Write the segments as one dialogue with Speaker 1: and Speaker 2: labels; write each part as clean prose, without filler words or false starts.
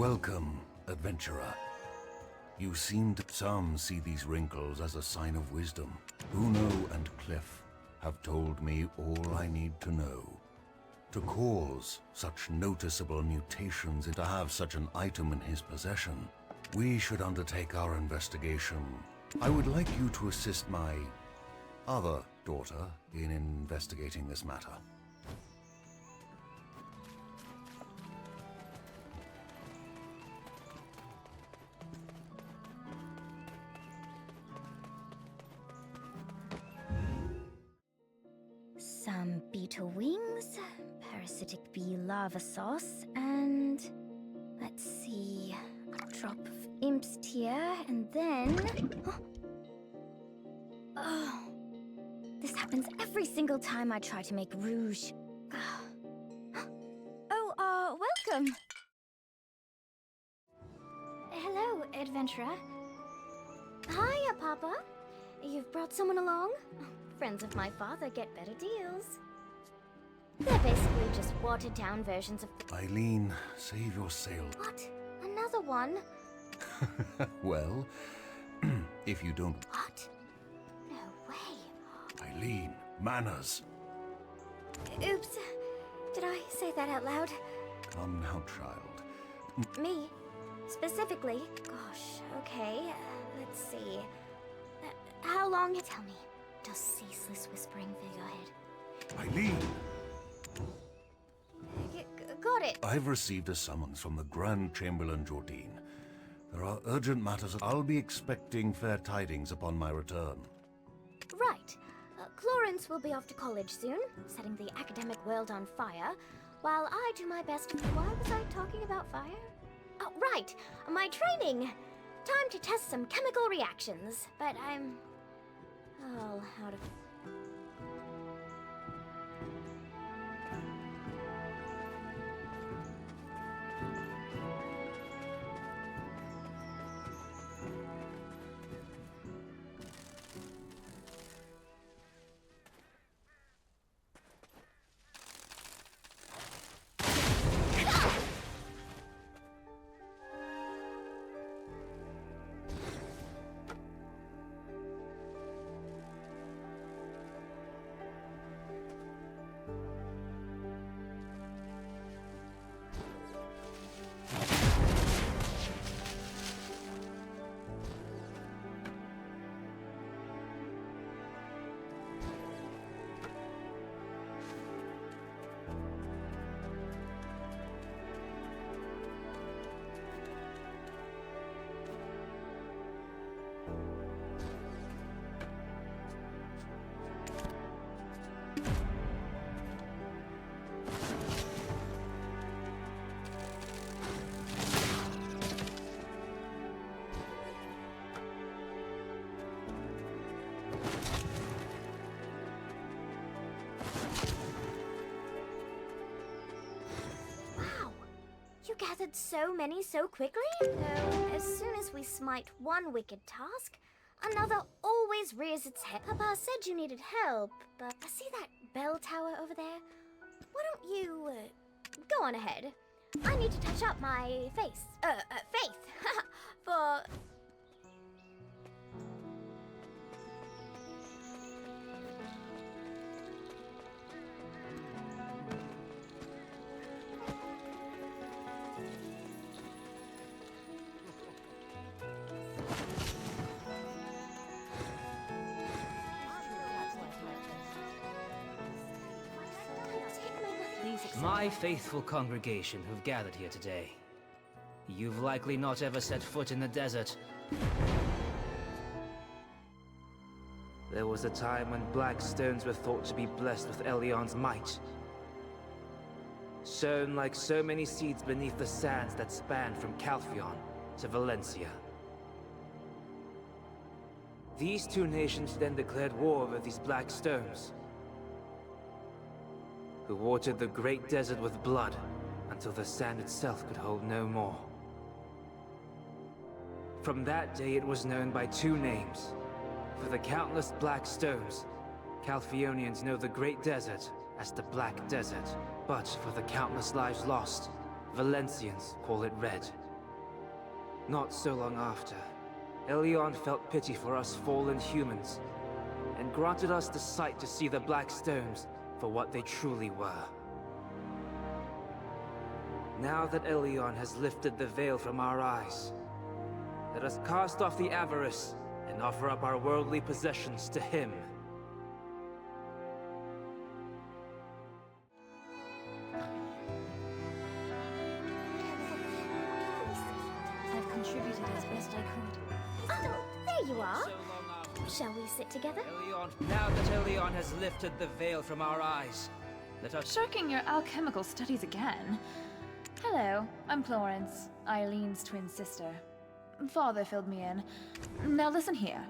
Speaker 1: Welcome, adventurer. You seem to... Some see these wrinkles as a sign of wisdom. Uno and Klevv have told me all I need to know. To cause such noticeable mutations and to have such an item in his possession, we should undertake our investigation. I would like you to assist my other daughter in investigating this matter.
Speaker 2: Some beetle wings, parasitic bee lava sauce, and let's see, a drop of imp's tear, and then... Oh, this happens every single time I try to make rouge. Oh, welcome. Hello, adventurer. Hiya, Papa. You've brought someone along? Friends of my father get better deals. They're basically just watered-down versions of...
Speaker 1: Eileen, save your sail.
Speaker 2: What? Another one?
Speaker 1: Well, if you don't...
Speaker 2: What? No way.
Speaker 1: Eileen, manners.
Speaker 2: Oops. Did I say that out loud?
Speaker 1: Come now, child.
Speaker 2: Me? Specifically? Gosh, okay. Let's see. How long... Tell me. Does ceaseless whispering fill your head?
Speaker 1: Eileen!
Speaker 2: Got it.
Speaker 1: I've received a summons from the Grand Chamberlain Jordine. There are urgent matters. I'll be expecting fair tidings upon my return.
Speaker 2: Right. Clarence will be off to college soon, setting the academic world on fire, while I do my best... Why was I talking about fire? Oh, right. My training! Time to test some chemical reactions, but I'm... all out of... Gathered so many so quickly? As soon as we smite one wicked task, another always rears its head. Papa said you needed help, but I see that bell tower over there. Why don't you, go on ahead? I need to touch up my faith, for...
Speaker 3: My faithful congregation who've gathered here today. You've likely not ever set foot in the desert. There was a time when black stones were thought to be blessed with Elion's might. Sown like so many seeds beneath the sands that span from Calphion to Valencia. These two nations then declared war over these black stones, who watered the great desert with blood until the sand itself could hold no more. From that day it was known by two names. For the countless black stones, Calphionians know the great desert as the Black Desert. But for the countless lives lost, Valencians call it Red. Not so long after, Elion felt pity for us fallen humans, and granted us the sight to see the Black Stones for what they truly were. Now that Elion has lifted the veil from our eyes, let us cast off the avarice and offer up our worldly possessions to him.
Speaker 4: I've contributed as best I could.
Speaker 2: Oh, there you are. Shall we sit together?
Speaker 3: Now that Elion has lifted the veil from our eyes, let us...
Speaker 4: Shirking your alchemical studies again. Hello, I'm Florence, Eileen's twin sister. Father filled me in. Now listen here.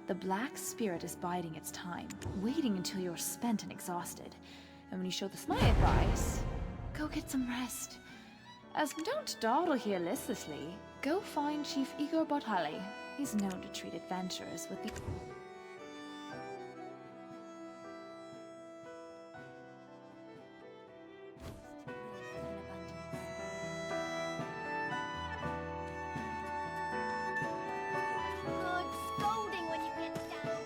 Speaker 4: The Black Spirit is biding its time, waiting until you're spent and exhausted. And when you show this my advice, go get some rest. As don't dawdle here listlessly, go find Chief Igor Bartali. He's known to treat adventurers with the...
Speaker 2: Good scolding when you get down.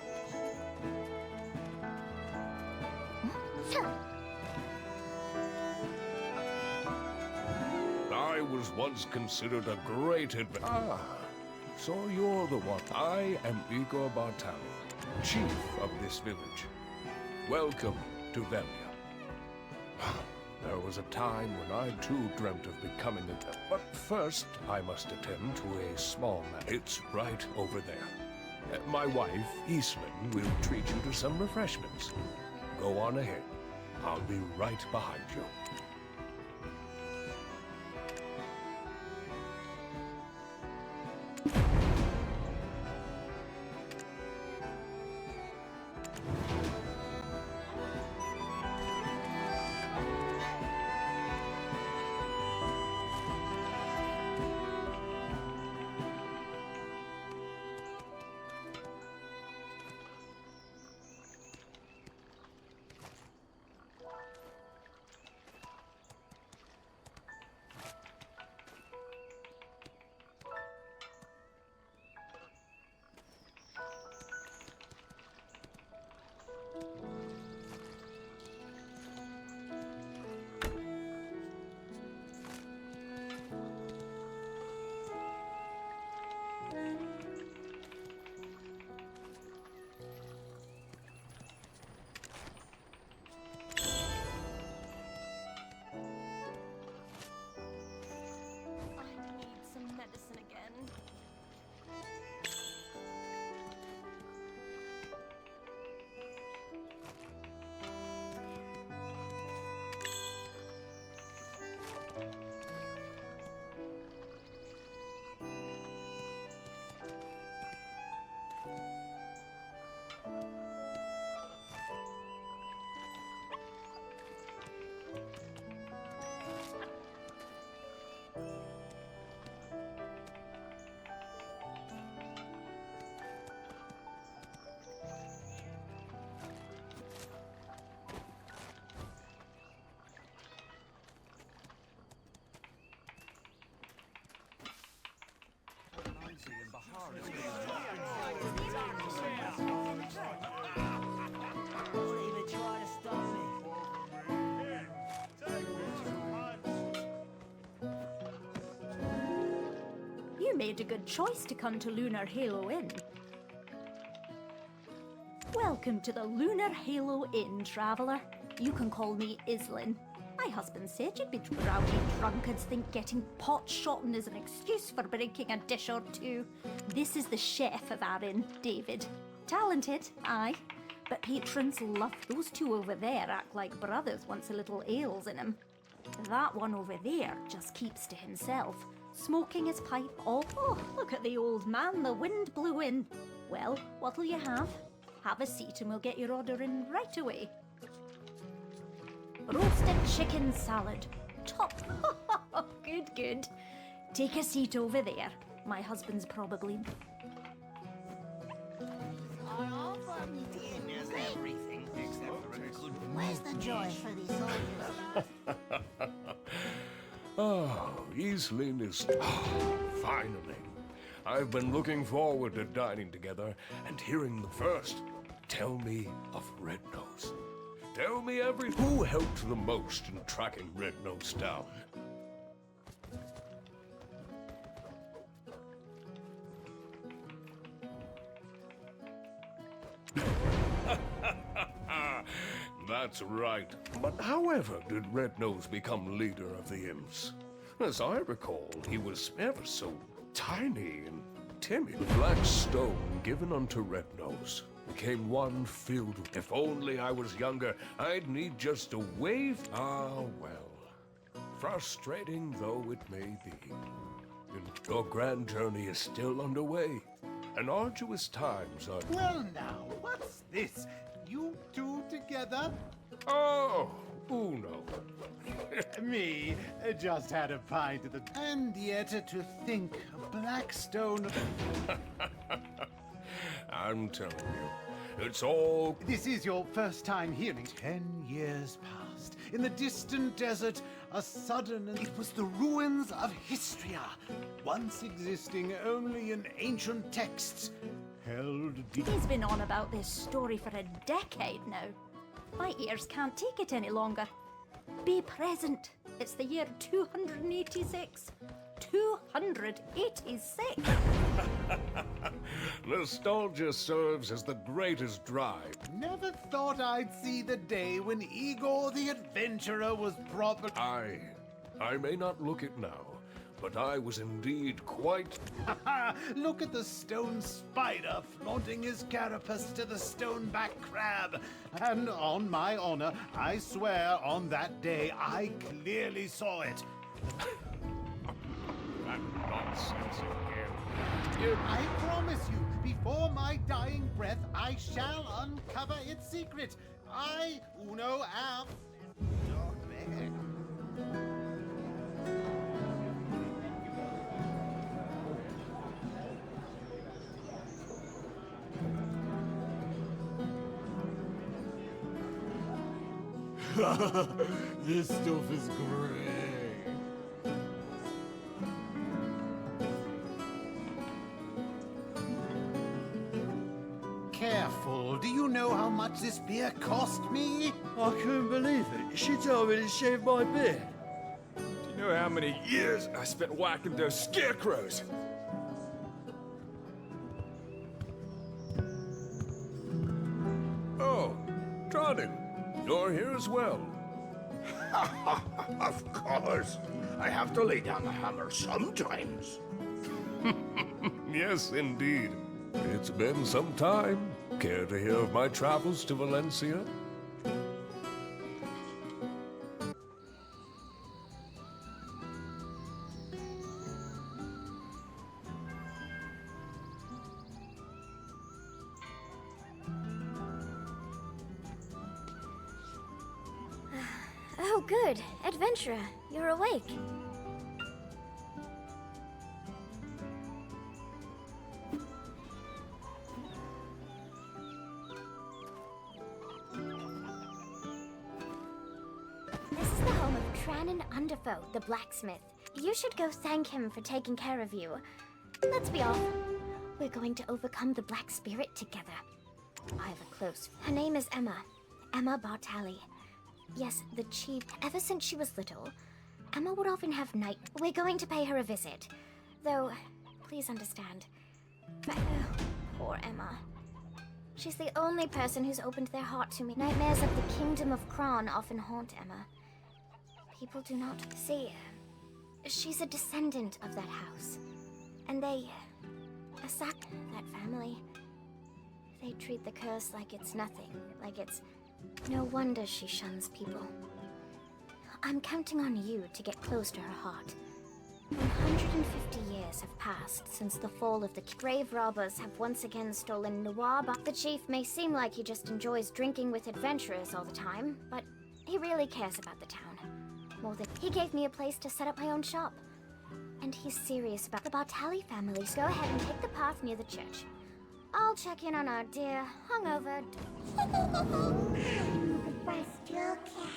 Speaker 1: I was once considered a great Ah, so you're the one. I am Igor Bartali, chief of this village. Welcome to Velia. There was a time when I too dreamt of becoming a... But first, I must attend to a small matter. It's right over there. My wife, Iselin, will treat you to some refreshments. Go on ahead. I'll be right behind you.
Speaker 5: You made a good choice to come to Lunar Halo Inn. Welcome to the Lunar Halo Inn, traveller. You can call me Islin. My husband said you'd be rowdy drunkards think getting pot-shotting is an excuse for breaking a dish or two. This is the chef of our inn, David. Talented, aye. But patrons love those two over there act like brothers once a little ale's in him. That one over there just keeps to himself, smoking his pipe all... Oh, look at the old man, the wind blew in. Well, what'll you have? Have a seat and we'll get your order in right away. Roasted chicken salad. Top. Good, good. Take a seat over there. My husband's probably...
Speaker 6: Where's the joy for these soldiers?
Speaker 1: Oh, Iselin is... finally.
Speaker 7: I've been looking forward to dining together and hearing the first. Tell me of Red Nose. Tell me who helped the most in tracking Red Nose down. That's right. But however did Red Nose become leader of the imps? As I recall, he was ever so tiny and timid. The black stone given unto Red Nose became one filled with... If only I was younger, I'd need just a wave. Ah, well. Frustrating though it may be. Your grand journey is still underway, and arduous times are...
Speaker 8: Well now, what's this? You two together?
Speaker 7: Oh, Uno.
Speaker 8: Me, just had a pint at the... And yet to think, Blackstone...
Speaker 7: I'm telling you, it's all...
Speaker 8: This is your first time hearing. 10 years passed. In the distant desert, a sudden... It was the ruins of Histria, once existing only in ancient texts, held deep...
Speaker 5: He's been on about this story for a decade now. My ears can't take it any longer. Be present. It's the year 286. 286!
Speaker 7: Nostalgia serves as the greatest drive.
Speaker 8: Never thought I'd see the day when Igor the Adventurer was proper...
Speaker 7: I may not look it now, but I was indeed quite...
Speaker 8: Look at the stone spider flaunting his carapace to the stoneback crab. And on my honor, I swear on that day I clearly saw it.
Speaker 7: That nonsense again.
Speaker 8: I promise you, before my dying breath, I shall uncover its secret. I, Uno, am...
Speaker 9: This stuff is great.
Speaker 8: Careful, do you know how much this beer cost me?
Speaker 9: I couldn't believe it. She told me to shave my beard.
Speaker 10: Do you know how many years I spent whacking those scarecrows?
Speaker 7: Oh, Tronin, you're here as well.
Speaker 11: Of course. I have to lay down the hammer sometimes.
Speaker 7: Yes, indeed. It's been some time. Care to hear of my travels to Valencia?
Speaker 2: Oh, good. Adventurer, you're awake. This is the home of Tranan Underfoe, the blacksmith. You should go thank him for taking care of you. Let's be off. We're going to overcome the Black Spirit together. I have a close... Her name is Emma. Emma Bartali. Yes, the chief. Ever since she was little, Emma would often have night... We're going to pay her a visit. Though, please understand. Poor Emma. She's the only person who's opened their heart to me. Nightmares of the Kingdom of Kron often haunt Emma. People do not see. She's a descendant of that house. And they... that family. They treat the curse like it's nothing. Like it's... No wonder she shuns people. I'm counting on you to get close to her heart. 150 years have passed since the fall of the grave robbers have once again stolen Noir. The chief may seem like he just enjoys drinking with adventurers all the time, but he really cares about the town. More than he gave me a place to set up my own shop. And he's serious about the Bartali family, so go ahead and take the path near the church. I'll check in on our dear, hungover...
Speaker 6: Bust your cat.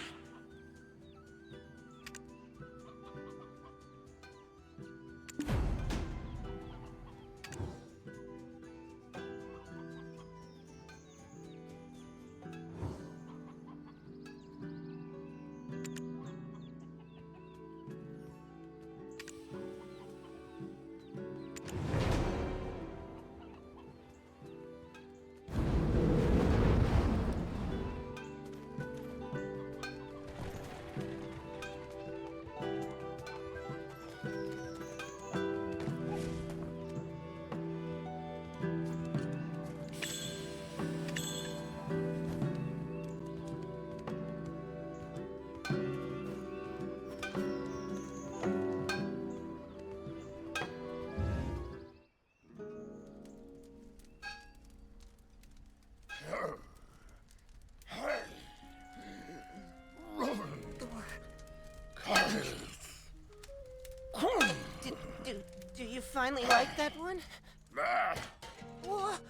Speaker 12: Do you finally like that one? What?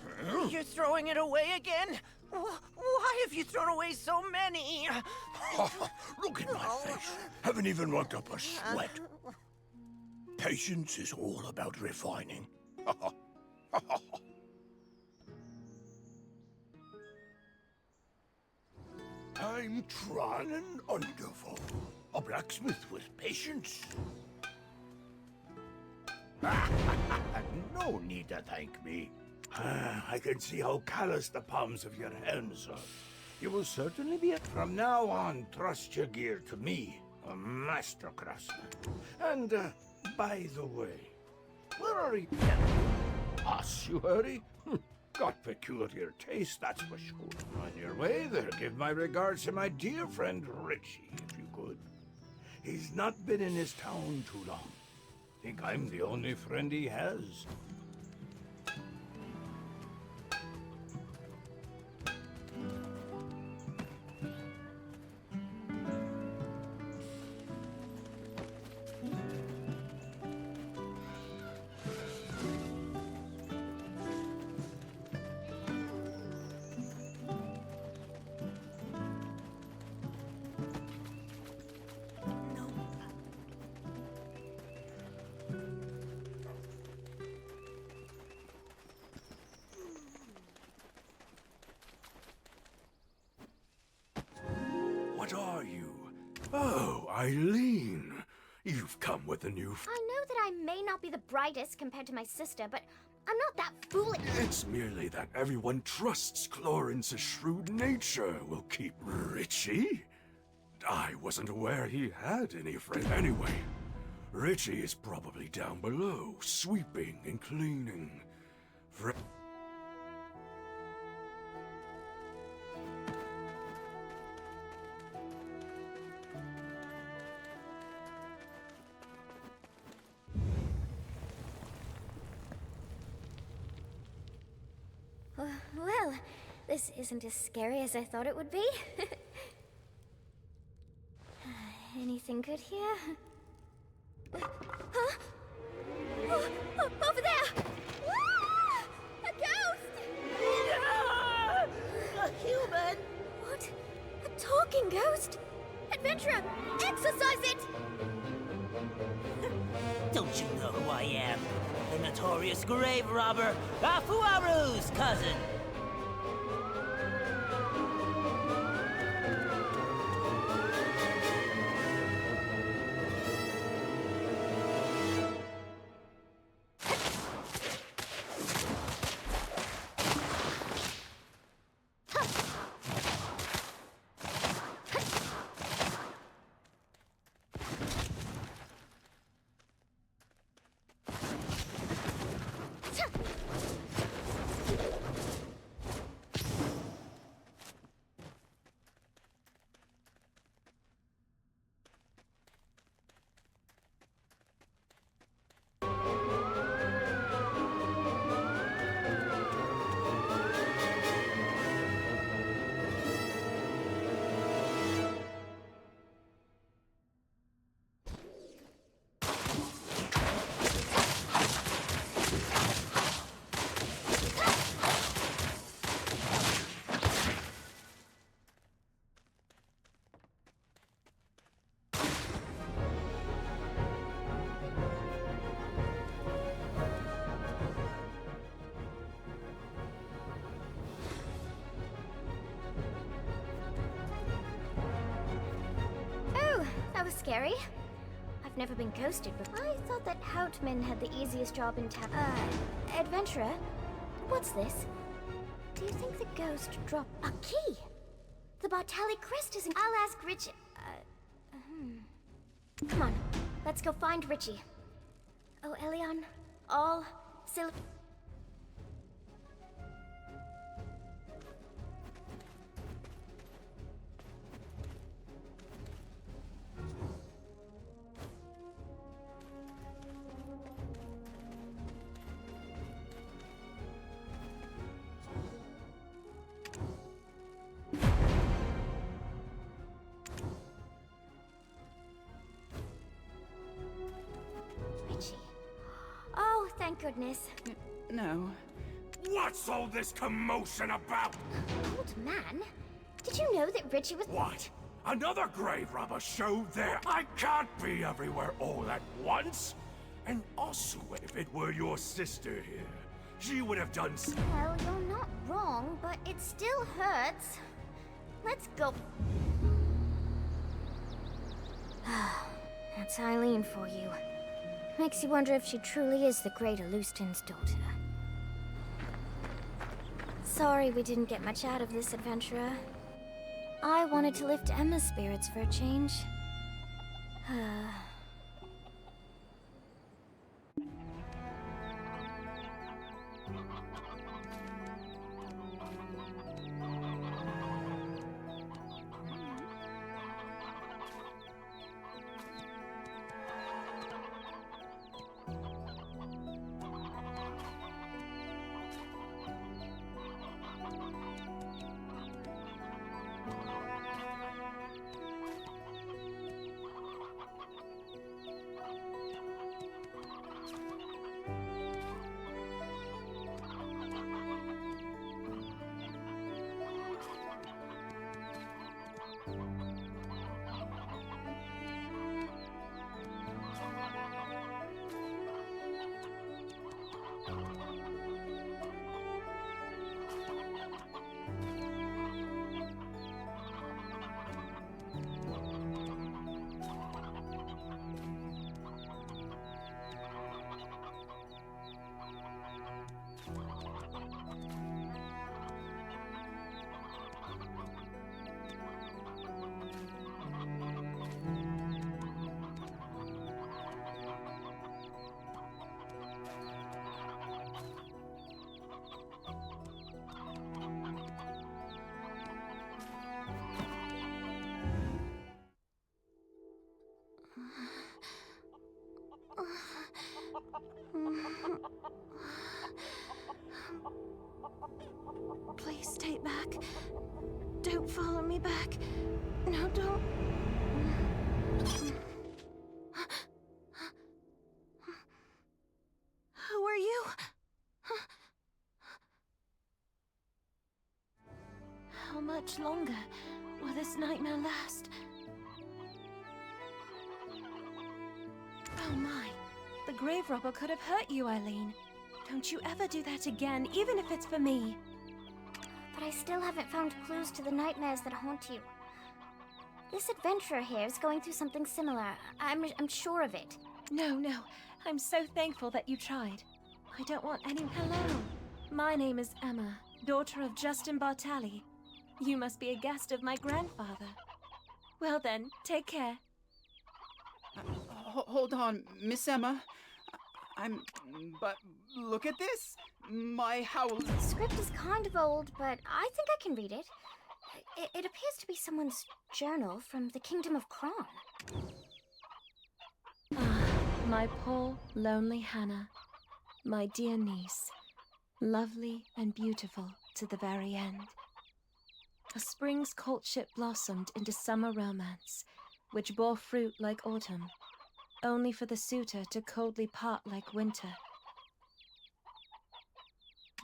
Speaker 12: You're throwing it away again? Why have you thrown away so many?
Speaker 11: Look at my face. Haven't even worked up a sweat. Patience is all about refining. I'm trying and wonderful. A blacksmith with patience. No need to thank me. I can see how callous the palms of your hands are. You will certainly be from now on, trust your gear to me, a master craftsman. And, by the way, where are you headed? Us, you hurry? Got peculiar taste, that's for sure. On your way there, give my regards to my dear friend Richie, if you could. He's not been in this town too long. Think I'm the only friend he has.
Speaker 7: What are you? Oh, Eileen. You've come with a new...
Speaker 2: I know that I may not be the brightest compared to my sister, but I'm not that foolish.
Speaker 7: It's merely that everyone trusts Clarence's shrewd nature will keep Richie. I wasn't aware he had any friend. Anyway, Richie is probably down below, sweeping and cleaning.
Speaker 2: Well, this isn't as scary as I thought it would be. Anything good here? Huh? Over there! Ah! A ghost!
Speaker 12: A human?
Speaker 2: What? A talking ghost? Adventurer, exorcise it!
Speaker 12: Don't you know who I am? The notorious grave robber, Afuaru's cousin.
Speaker 2: That was scary. I've never been ghosted before. I thought that Houtman had the easiest job in town. Adventurer, what's this? Do you think the ghost dropped a key? The Bartali crest isn't... I'll ask Richie... Come on, let's go find Richie. Oh, Elion, all... thank goodness.
Speaker 13: No.
Speaker 11: What's all this commotion about?
Speaker 2: Old man, did you know that Richie was—
Speaker 11: What? Another grave robber show there? I can't be everywhere all at once. And also, if it were your sister here, she would have done
Speaker 2: Well, you're not wrong, but it still hurts. Let's go. That's Eileen for you. Makes you wonder if she truly is the great Alustin's daughter. Sorry we didn't get much out of this adventurer. I wanted to lift Emma's spirits for a change.
Speaker 14: Please stay back. Don't follow me back. No, don't. Who are you? How much longer will this nightmare last? Oh my. The grave robber could have hurt you, Eileen. Don't you ever do that again, even if it's for me.
Speaker 2: But I still haven't found clues to the nightmares that haunt you. This adventurer here is going through something similar. I'm sure of it.
Speaker 14: No. I'm so thankful that you tried. I don't want any— Hello. My name is Emma, daughter of Justin Bartali. You must be a guest of my grandfather. Well then, take care.
Speaker 13: Hold on, Miss Emma. But look at this! My howl—
Speaker 2: The script is kind of old, but I think I can read it. It appears to be someone's journal from the Kingdom of Kron.
Speaker 14: Ah, my poor, lonely Hannah. My dear niece. Lovely and beautiful to the very end. A spring's courtship blossomed into summer romance, which bore fruit like autumn, only for the suitor to coldly part like winter.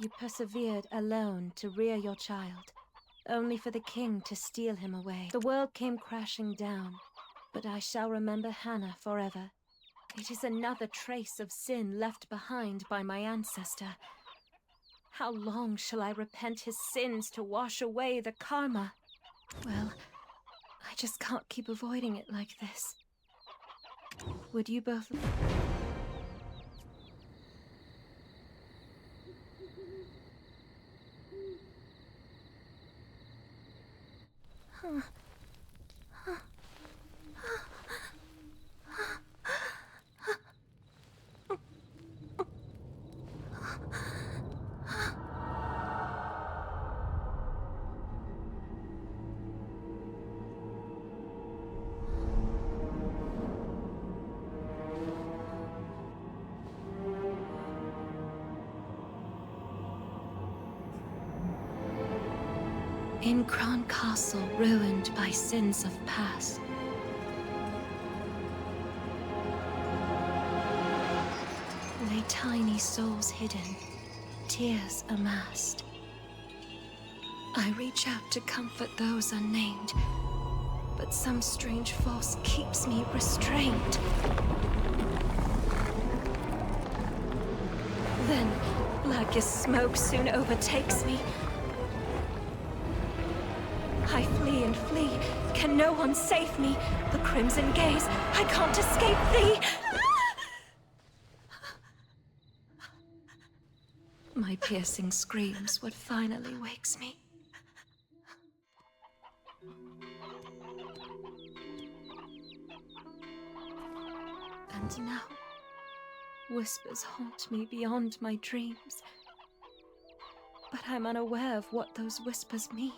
Speaker 14: You persevered alone to rear your child, only for the king to steal him away. The world came crashing down, but I shall remember Hannah forever. It is another trace of sin left behind by my ancestor. How long shall I repent his sins to wash away the karma? Well, I just can't keep avoiding it like this. Would you both— In Kron Castle, ruined by sins of past, lay tiny souls hidden, tears amassed. I reach out to comfort those unnamed, but some strange force keeps me restrained. Then, black as smoke soon overtakes me. I flee and flee. Can no one save me? The crimson gaze. I can't escape thee. My piercing screams what finally wakes me. And now, whispers haunt me beyond my dreams. But I'm unaware of what those whispers mean.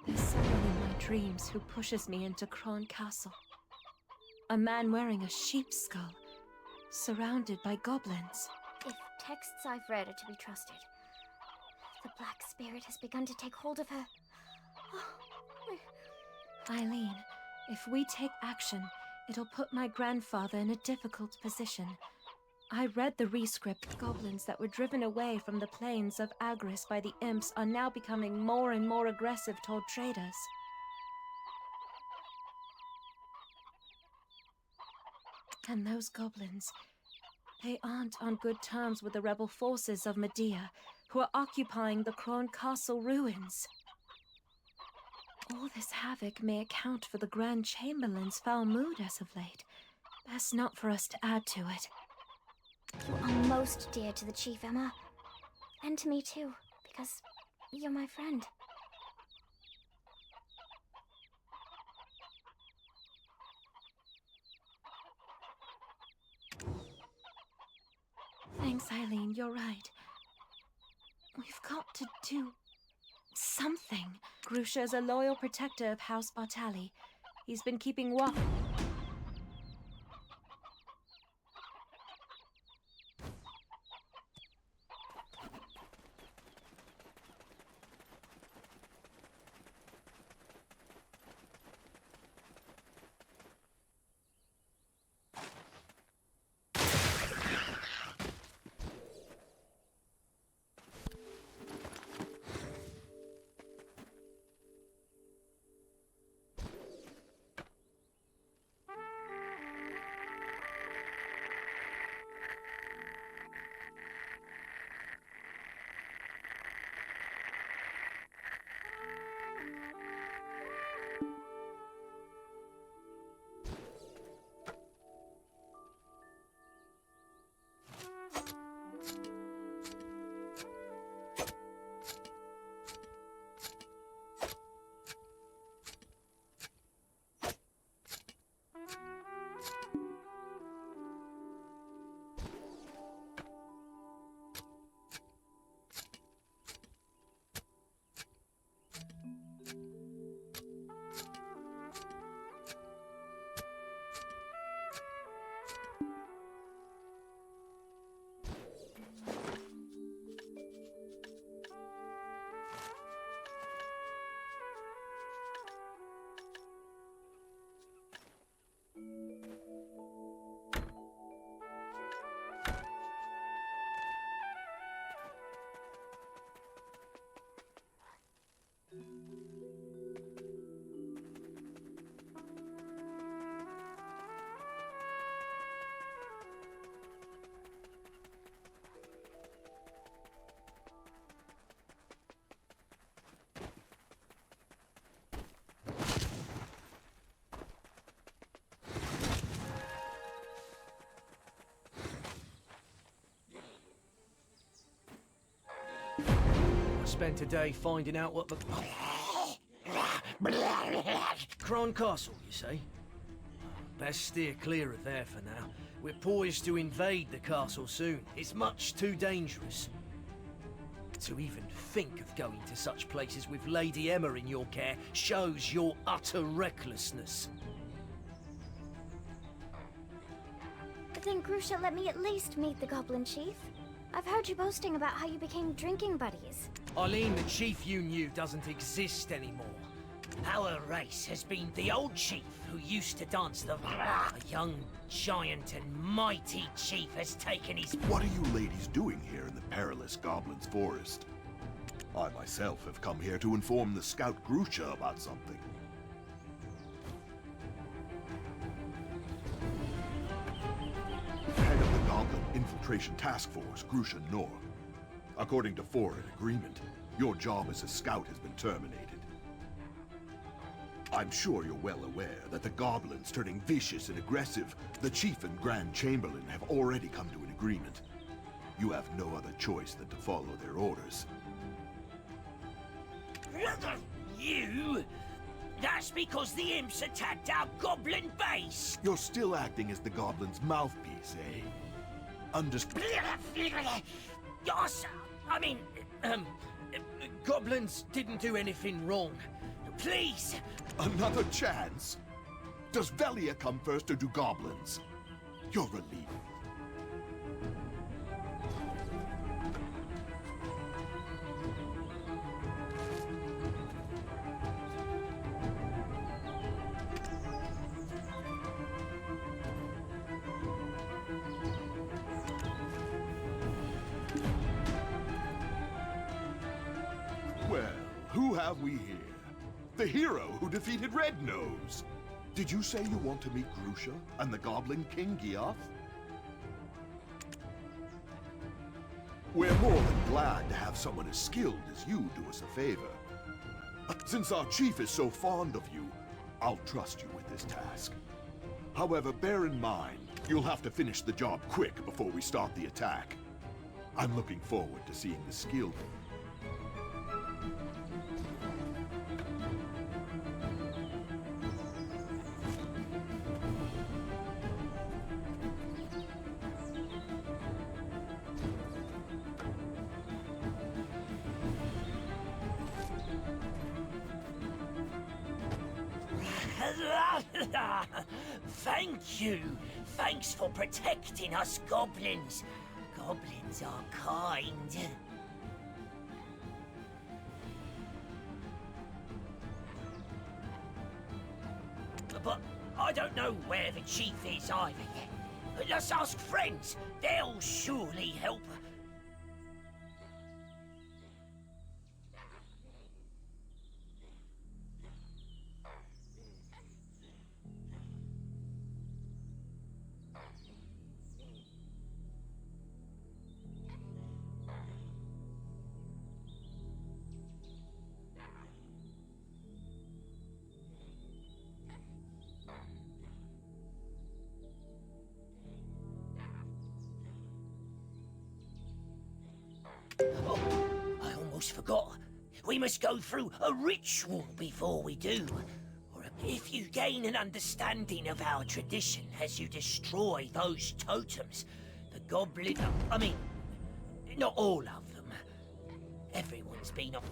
Speaker 14: There's someone in my dreams who pushes me into Kron Castle. A man wearing a sheep's skull, surrounded by goblins.
Speaker 2: If texts I've read are to be trusted, the Black Spirit has begun to take hold of her.
Speaker 14: Eileen, if we take action, it'll put my grandfather in a difficult position. I read the rescript. Goblins that were driven away from the plains of Agris by the imps are now becoming more and more aggressive toward traders. And those goblins, they aren't on good terms with the rebel forces of Medea, who are occupying the Kron Castle ruins. All this havoc may account for the Grand Chamberlain's foul mood as of late. Best not for us to add to it.
Speaker 2: You are most dear to the Chief, Emma. And to me too, because you're my friend.
Speaker 14: Thanks, Eileen, you're right. We've got to do something. Grusha's a loyal protector of House Bartali. He's been keeping watch.
Speaker 15: Spent a day finding out what the... Kron Castle, you say? Best steer clear of there for now. We're poised to invade the castle soon. It's much too dangerous. To even think of going to such places with Lady Emma in your care shows your utter recklessness.
Speaker 2: But then Grusha let me at least meet the Goblin Chief. I've heard you boasting about how you became drinking buddies.
Speaker 15: Eileen, the chief you knew doesn't exist anymore.
Speaker 16: Our race has been the old chief who used to dance the... A young, giant and mighty chief has taken his...
Speaker 17: What are you ladies doing here in the perilous Goblin's Forest? I myself have come here to inform the scout Grusha about something. Head of the Goblin Infiltration Task Force, Grusha Nor. According to foreign agreement, your job as a scout has been terminated. I'm sure you're well aware that the goblins turning vicious and aggressive, the Chief and Grand Chamberlain have already come to an agreement. You have no other choice than to follow their orders.
Speaker 16: You? That's because the imps attacked our goblin base!
Speaker 17: You're still acting as the goblin's mouthpiece, eh?
Speaker 16: Yes, I mean,
Speaker 15: Goblins didn't do anything wrong.
Speaker 16: please!
Speaker 17: Another chance? Does Velia come first or do goblins? You're relieved. Well, who have we here? The hero who defeated Red Nose! Did you say you want to meet Grusha and the Goblin King Giath? We're more than glad to have someone as skilled as you do us a favor. Since our chief is so fond of you, I'll trust you with this task. However, bear in mind, you'll have to finish the job quick before we start the attack. I'm looking forward to seeing the skill.
Speaker 16: Thank you. Thanks for protecting us goblins. Goblins are kind. But I don't know where the chief is either yet. Let's ask friends. They'll surely help. Oh, I almost forgot. We must go through a ritual before we do. Or if you gain an understanding of our tradition as you destroy those totems, the goblin... I mean, not all of them. Everyone's been on...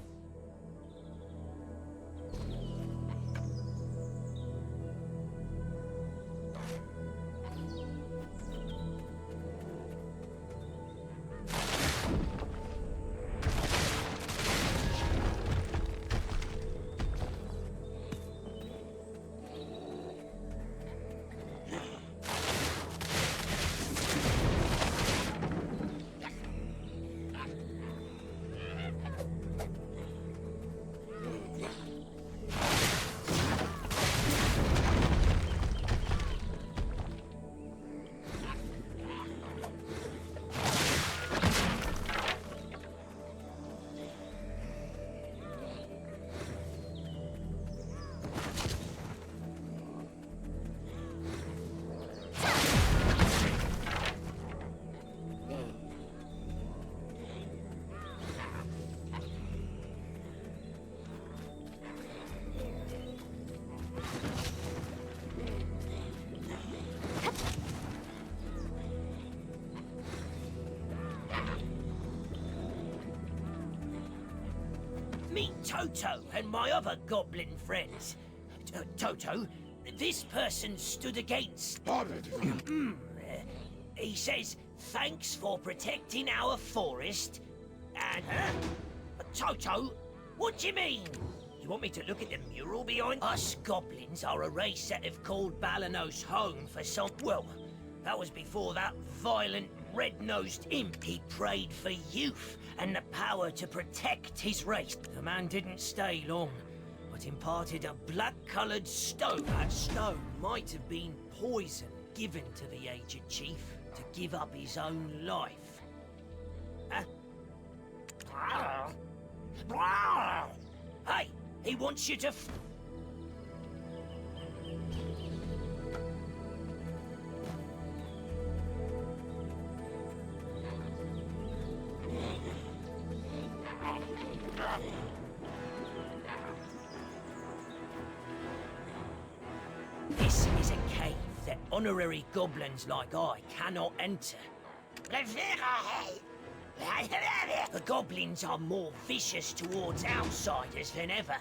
Speaker 16: Meet Toto and my other goblin friends. Toto, this person stood against... He says, thanks for protecting our forest. And, Toto, what do you mean? You want me to look at the mural behind? Us goblins are a race that have called Balanos home for some... Well, that was before that violent, red-nosed imp. He prayed for youth and the power to protect his race. The man didn't stay long, but imparted a black-coloured stone. That stone might have been poison given to the aged chief to give up his own life. Hey, he wants you to This is a cave that honorary goblins like I cannot enter. The goblins are more vicious towards outsiders than ever.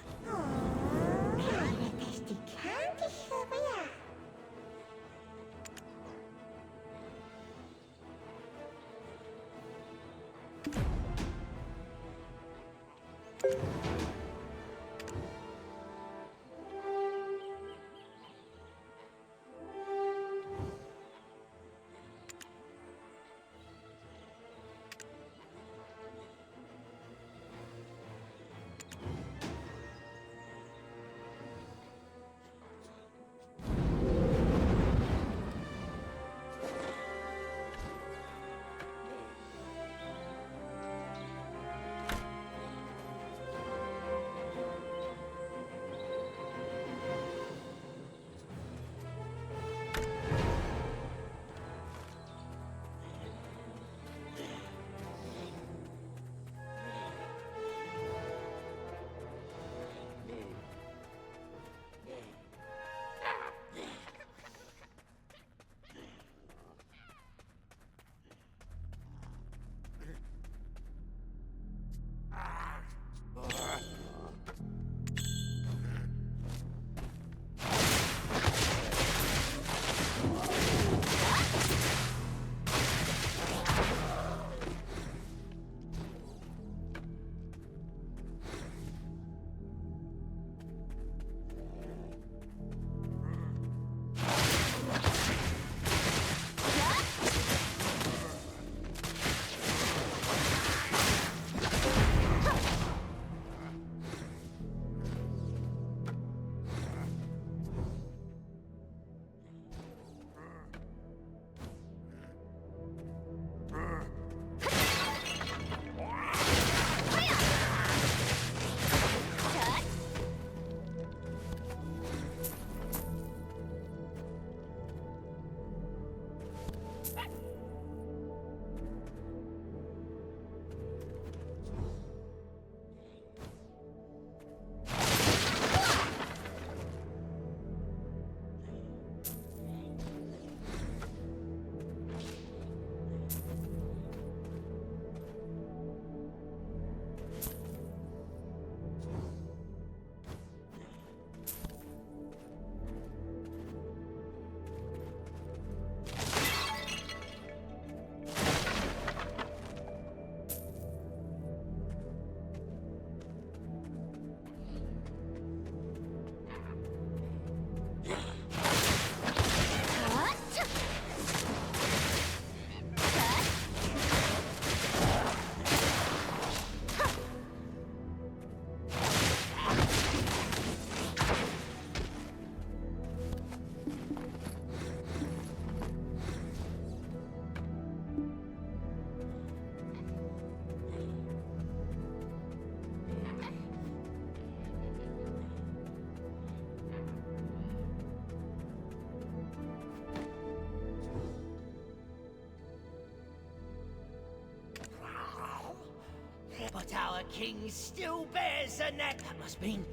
Speaker 16: But our king still bears a name. That must mean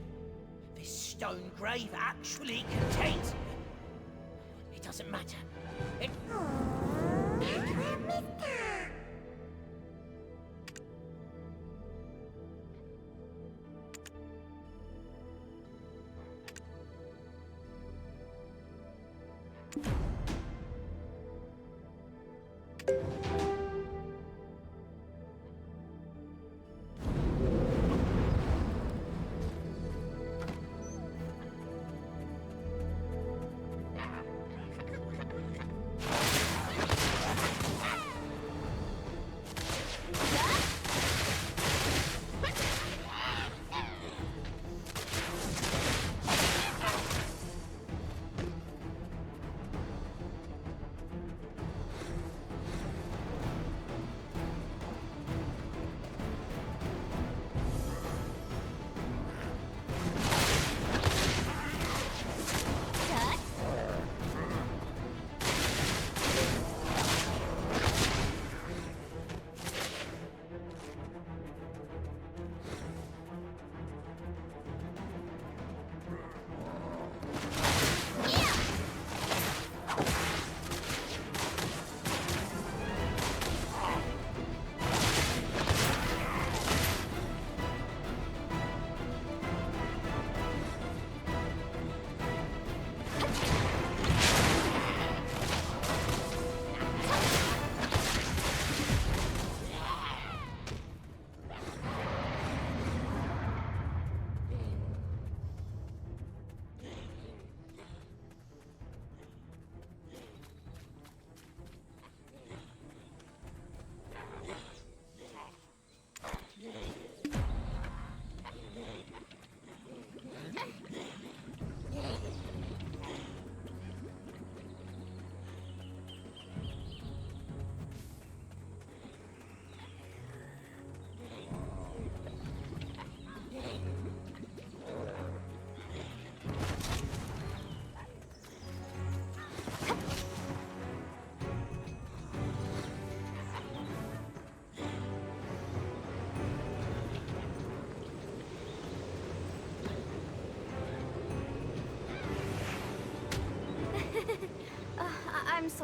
Speaker 16: this stone grave actually contains... It doesn't matter. It...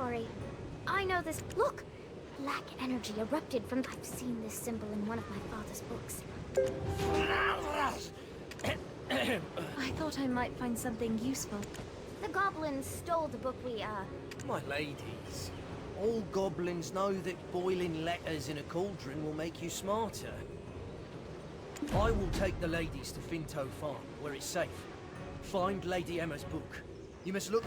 Speaker 2: sorry. I know this. Look! Black energy erupted from. I've seen this symbol in one of my father's books.
Speaker 14: I thought I might find something useful.
Speaker 2: The goblins stole the book we,
Speaker 15: My ladies, all goblins know that boiling letters in a cauldron will make you smarter. I will take the ladies to Finto Farm, where it's safe. Find Lady Emma's book. You must look...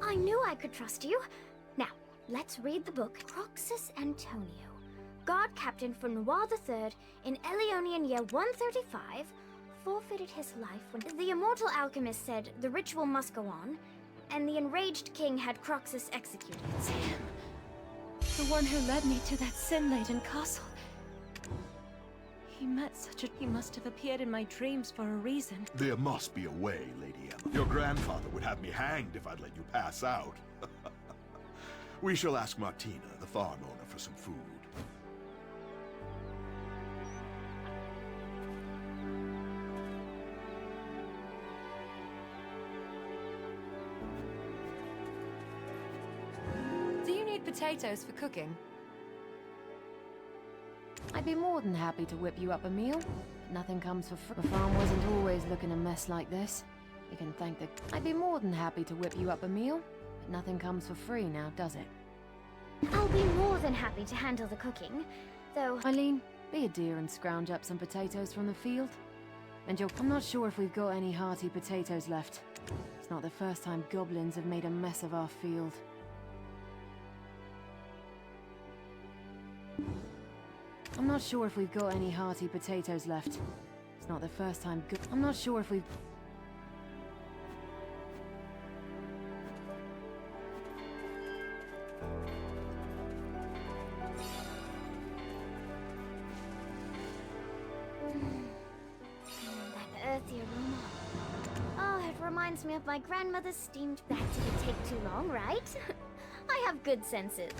Speaker 2: I knew I could trust you. Now, let's read the book. Croxus Antonio, guard captain for Noir III in Eleonian year 135, forfeited his life when the immortal alchemist said the ritual must go on, and the enraged king had Croxus executed.
Speaker 14: It's him. The one who led me to that sin-laden castle. He must have appeared in my dreams for a reason.
Speaker 17: There must be a way, Lady Emma. Your grandfather would have me hanged if I'd let you pass out. We shall ask Martina, the farm owner, for some food.
Speaker 18: Do you need potatoes for cooking? I'd be more than happy to whip you up a meal. Nothing comes for free. The farm wasn't always looking a mess like this. You can thank the... I'd be more than happy to whip you up a meal. But nothing comes for free now, does it?
Speaker 2: I'll be more than happy to handle the cooking, though...
Speaker 18: Eileen, be a dear and scrounge up some potatoes from the field. And I'm not sure if we've got any hearty potatoes left. It's not the first time goblins have made a mess of our field. I'm not sure if we've got any hearty potatoes left. It's not the first time I'm not sure if we've...
Speaker 2: That earthy aroma. Oh, it reminds me of my grandmother's steamed... That didn't take too long, right? I have good senses.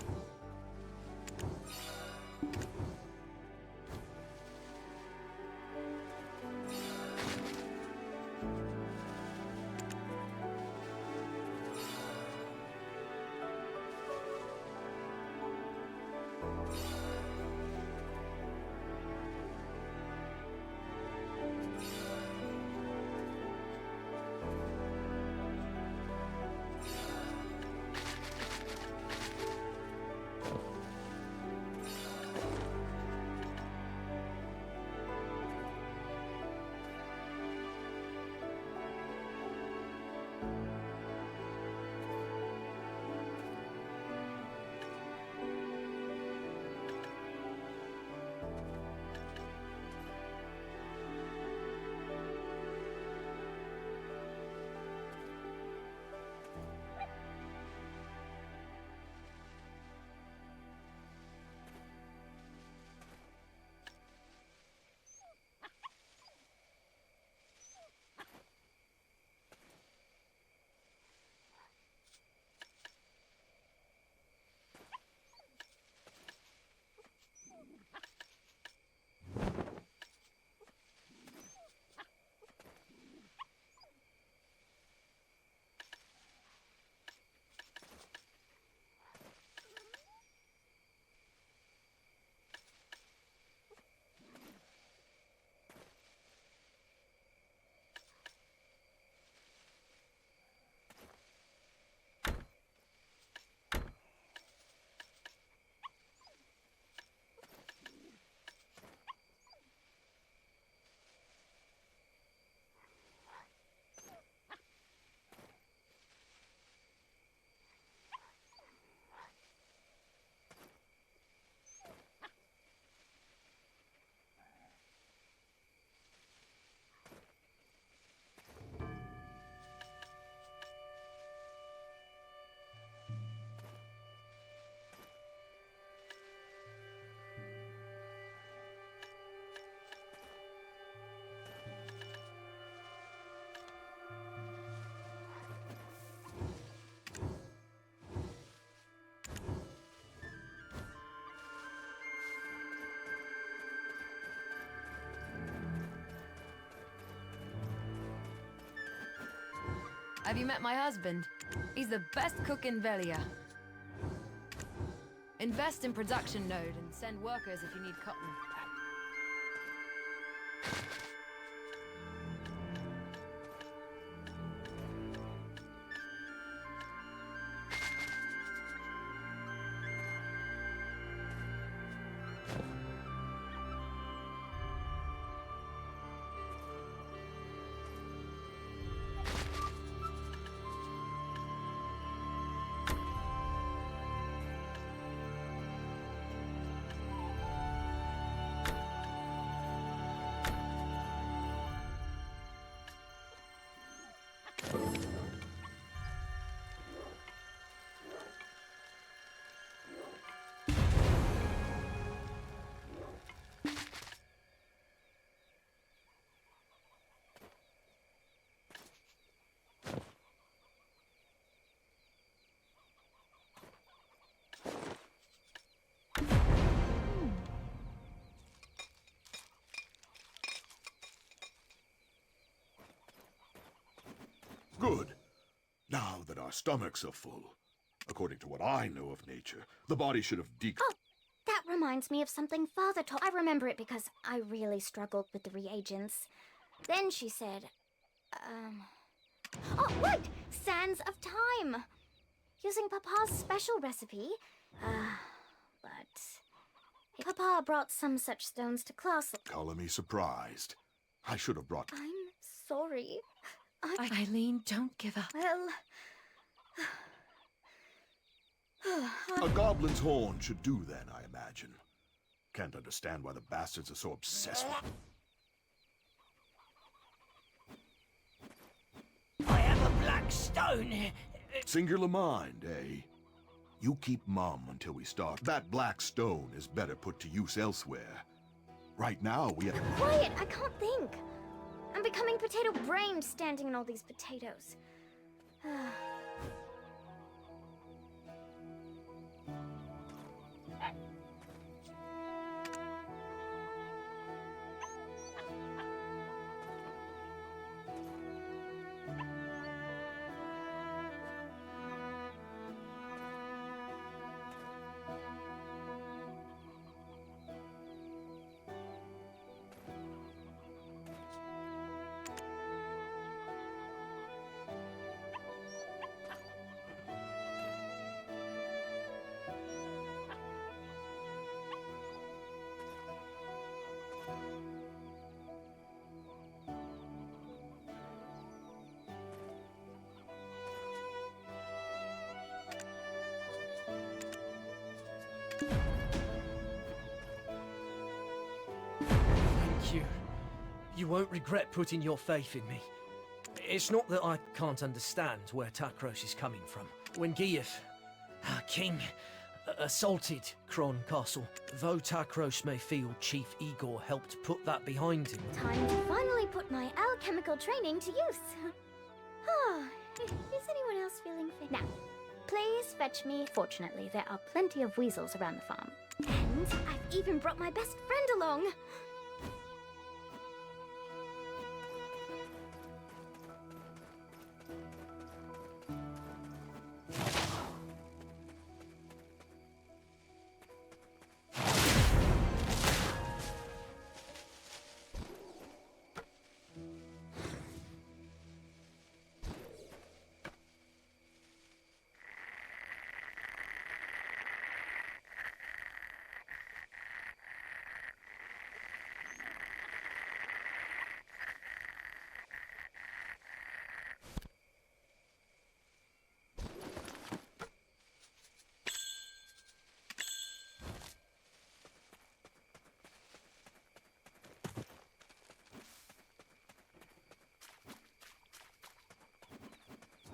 Speaker 18: Have you met my husband? He's the best cook in Velia. Invest in production node and send workers if you need cotton.
Speaker 17: Good. Now that our stomachs are full, according to what I know of nature, the body should have
Speaker 2: Oh, that reminds me of something Father told. I remember it because I really struggled with the reagents. Then she said, Oh, right! Sands of Time! Using Papa's special recipe. But Papa brought some such stones to class.
Speaker 17: Color me surprised. I should have brought...
Speaker 2: I'm sorry.
Speaker 14: Eileen, don't give up.
Speaker 2: Well...
Speaker 17: A goblin's horn should do then, I imagine. Can't understand why the bastards are so obsessed with...
Speaker 16: I have a black stone.
Speaker 17: Singular mind, eh? You keep mum until we start. That black stone is better put to use elsewhere. Right now, we have...
Speaker 2: Quiet! I can't think! I'm becoming potato-brained standing in all these potatoes.
Speaker 15: Thank you. You won't regret putting your faith in me. It's not that I can't understand where Takros is coming from. When Giyev, our king, assaulted Kron Castle, though Takros may feel Chief Igor helped put that behind him.
Speaker 2: Time to finally put my alchemical training to use. Is anyone else feeling fit? Now, please fetch me. Fortunately, there are plenty of weasels around the farm. And I've even brought my best friend along.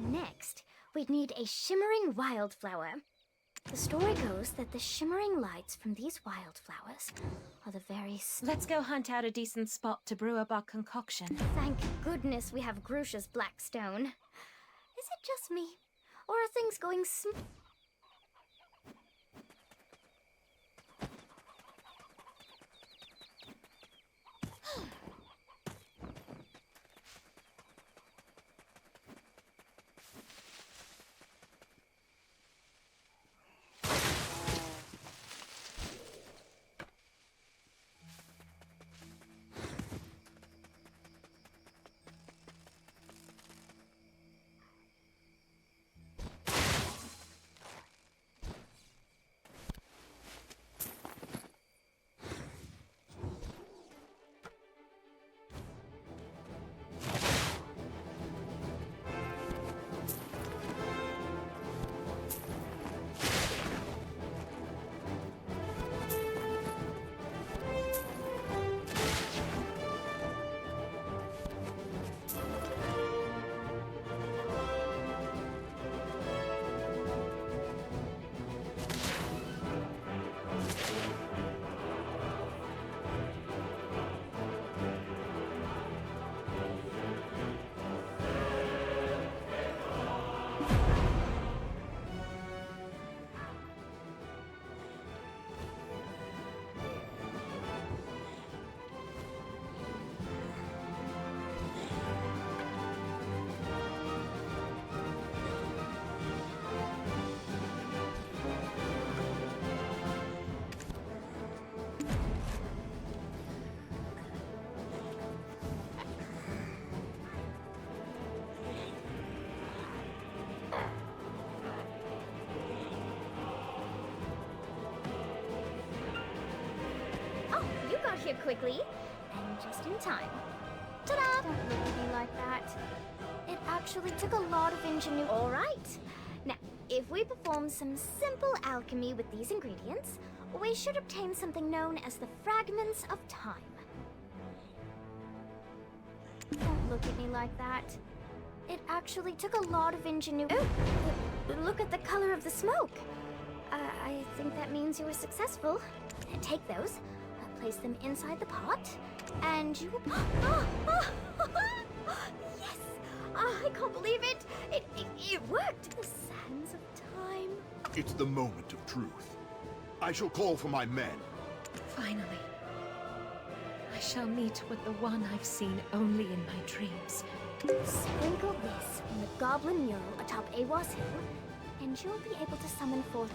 Speaker 2: Next, we'd need a shimmering wildflower. The story goes that the shimmering lights from these wildflowers are the very...
Speaker 14: Let's go hunt out a decent spot to brew up our concoction.
Speaker 2: Thank goodness we have Grusha's black stone. Is it just me? Or are things going here quickly, and just in time. Ta-da! Don't look at me like that. It actually took a lot of ingenuity. All right. Now, if we perform some simple alchemy with these ingredients, we should obtain something known as the fragments of time. Don't look at me like that. It actually took a lot of ingenuity. Oh, look at the color of the smoke. I think that means you were successful. Take those, place them inside the pot, and you will... Yes! I can't believe it! It worked! The sands of time.
Speaker 17: It's the moment of truth. I shall call for my men.
Speaker 14: Finally. I shall meet with the one I've seen only in my dreams.
Speaker 2: Sprinkle this on the goblin mural atop Awas Hill, and you'll be able to summon forth...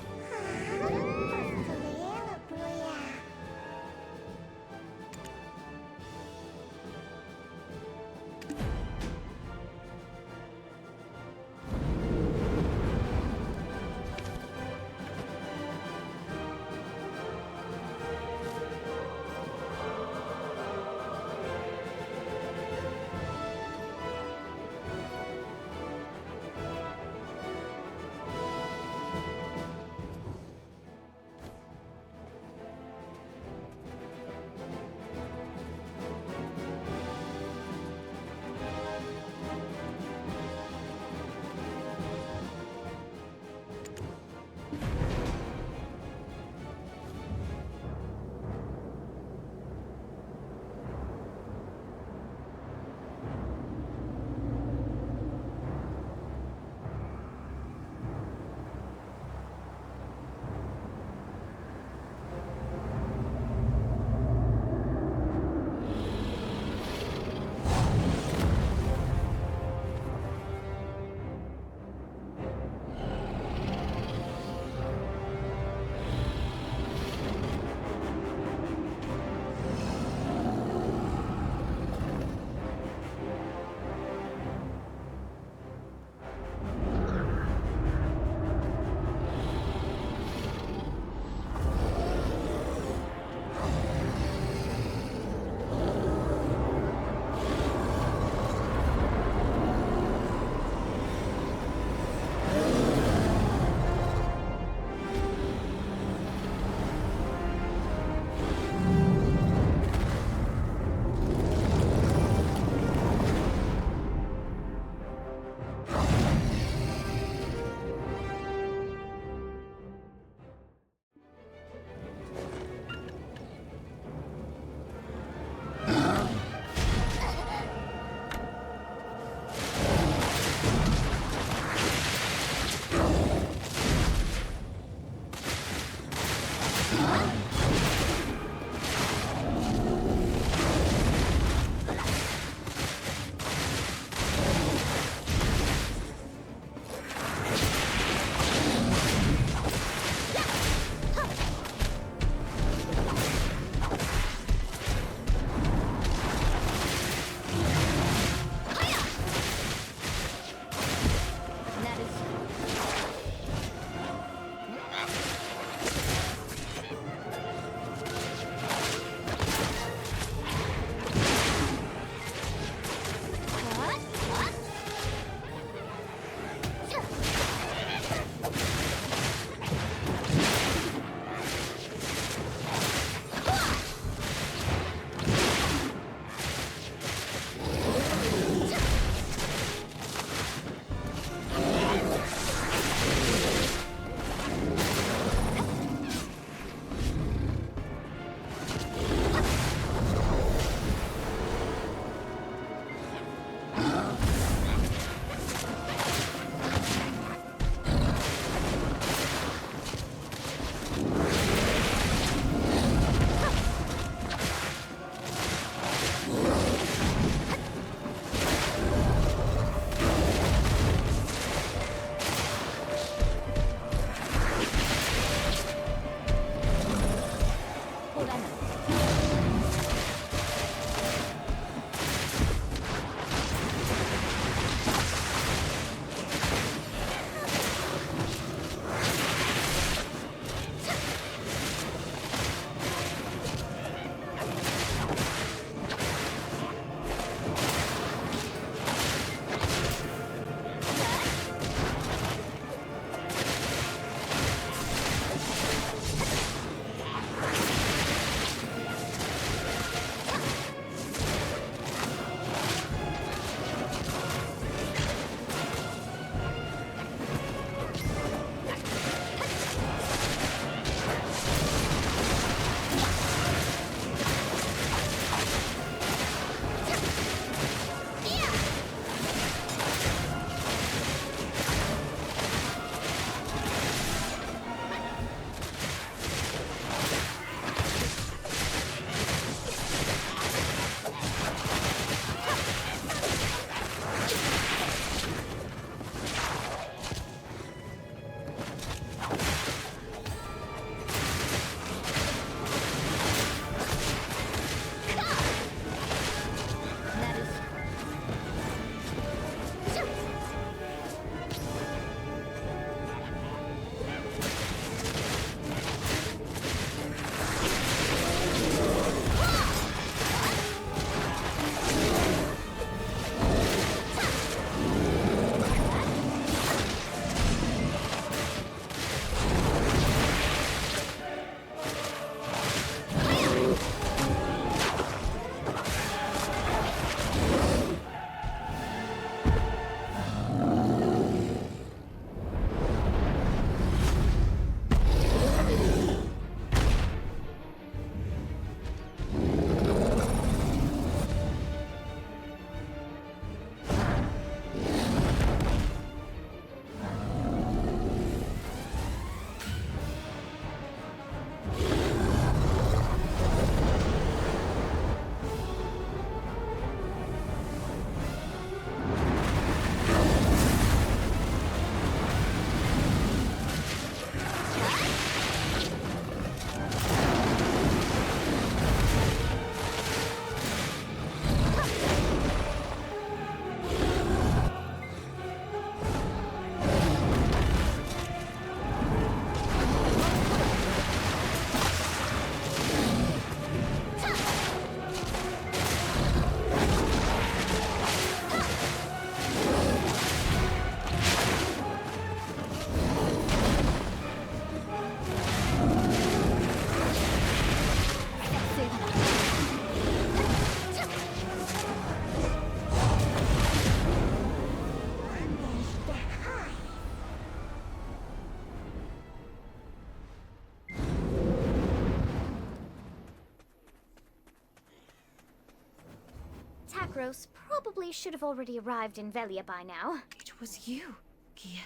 Speaker 2: Chakros probably should have already arrived in Velia by now.
Speaker 14: It was you, Gieth.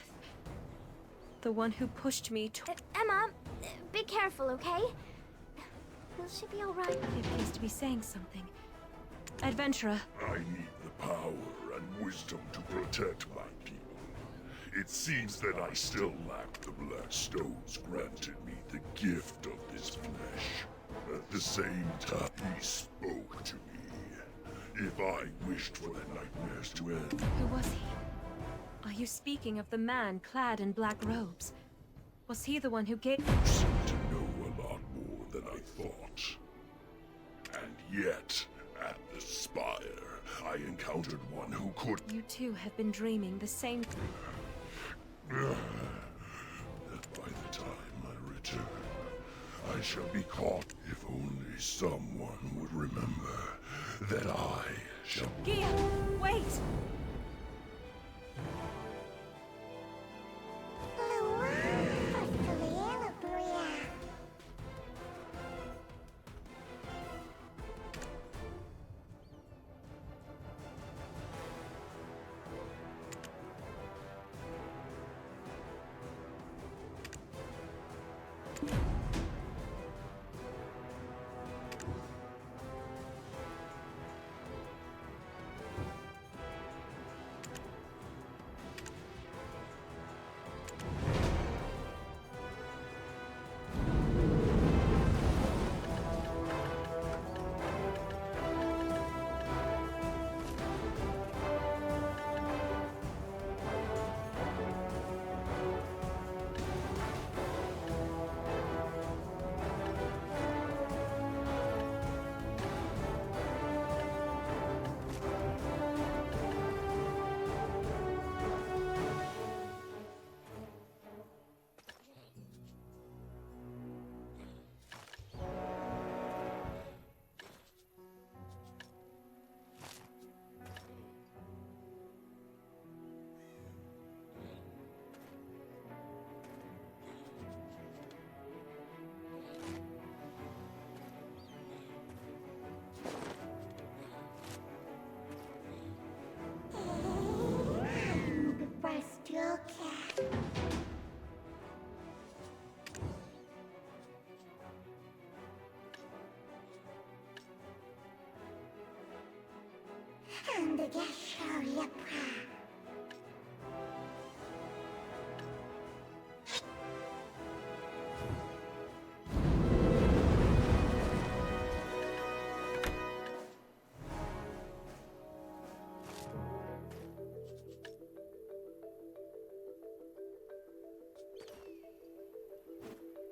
Speaker 14: The one who pushed me to...
Speaker 2: Emma, be careful, okay? Will she be alright?
Speaker 14: He appears to be saying something. Adventurer.
Speaker 17: I need the power and wisdom to protect my people. It seems that I still lack the black stones granted me the gift of this flesh. At the same time, he spoke to me. If I wished for the nightmares to end...
Speaker 14: Who was he? Are you speaking of the man clad in black robes? Was he the one who gave...
Speaker 17: You seem to know a lot more than I thought. And yet, at the Spire, I encountered one who could...
Speaker 14: You too have been dreaming the same...
Speaker 17: That by the time I return, I shall be caught. If only someone would remember that I shall...
Speaker 14: Gia, wait!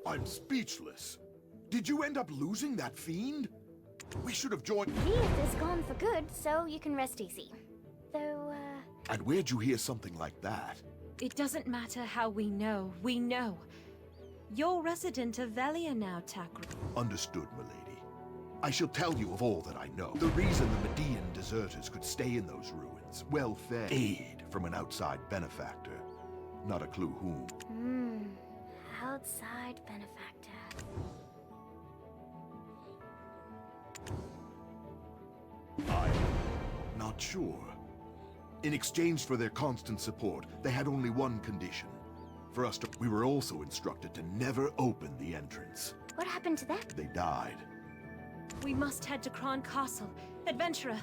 Speaker 17: I'm speechless. Did you end up losing that fiend? We should have joined...
Speaker 2: Gieth is gone for good, so you can rest easy. Though,
Speaker 17: And where'd you hear something like that?
Speaker 14: It doesn't matter how we know. We know. You're resident of Velia now, Takra.
Speaker 17: Understood, milady. I shall tell you of all that I know. The reason the Median deserters could stay in those ruins, well-fed, aid from an outside benefactor. Not a clue whom.
Speaker 2: Outside benefactor.
Speaker 17: I'm not sure. In exchange for their constant support, they had only one condition. For us to... We were also instructed to never open the entrance.
Speaker 2: What happened to them?
Speaker 17: They died.
Speaker 14: We must head to Kron Castle. Adventurer,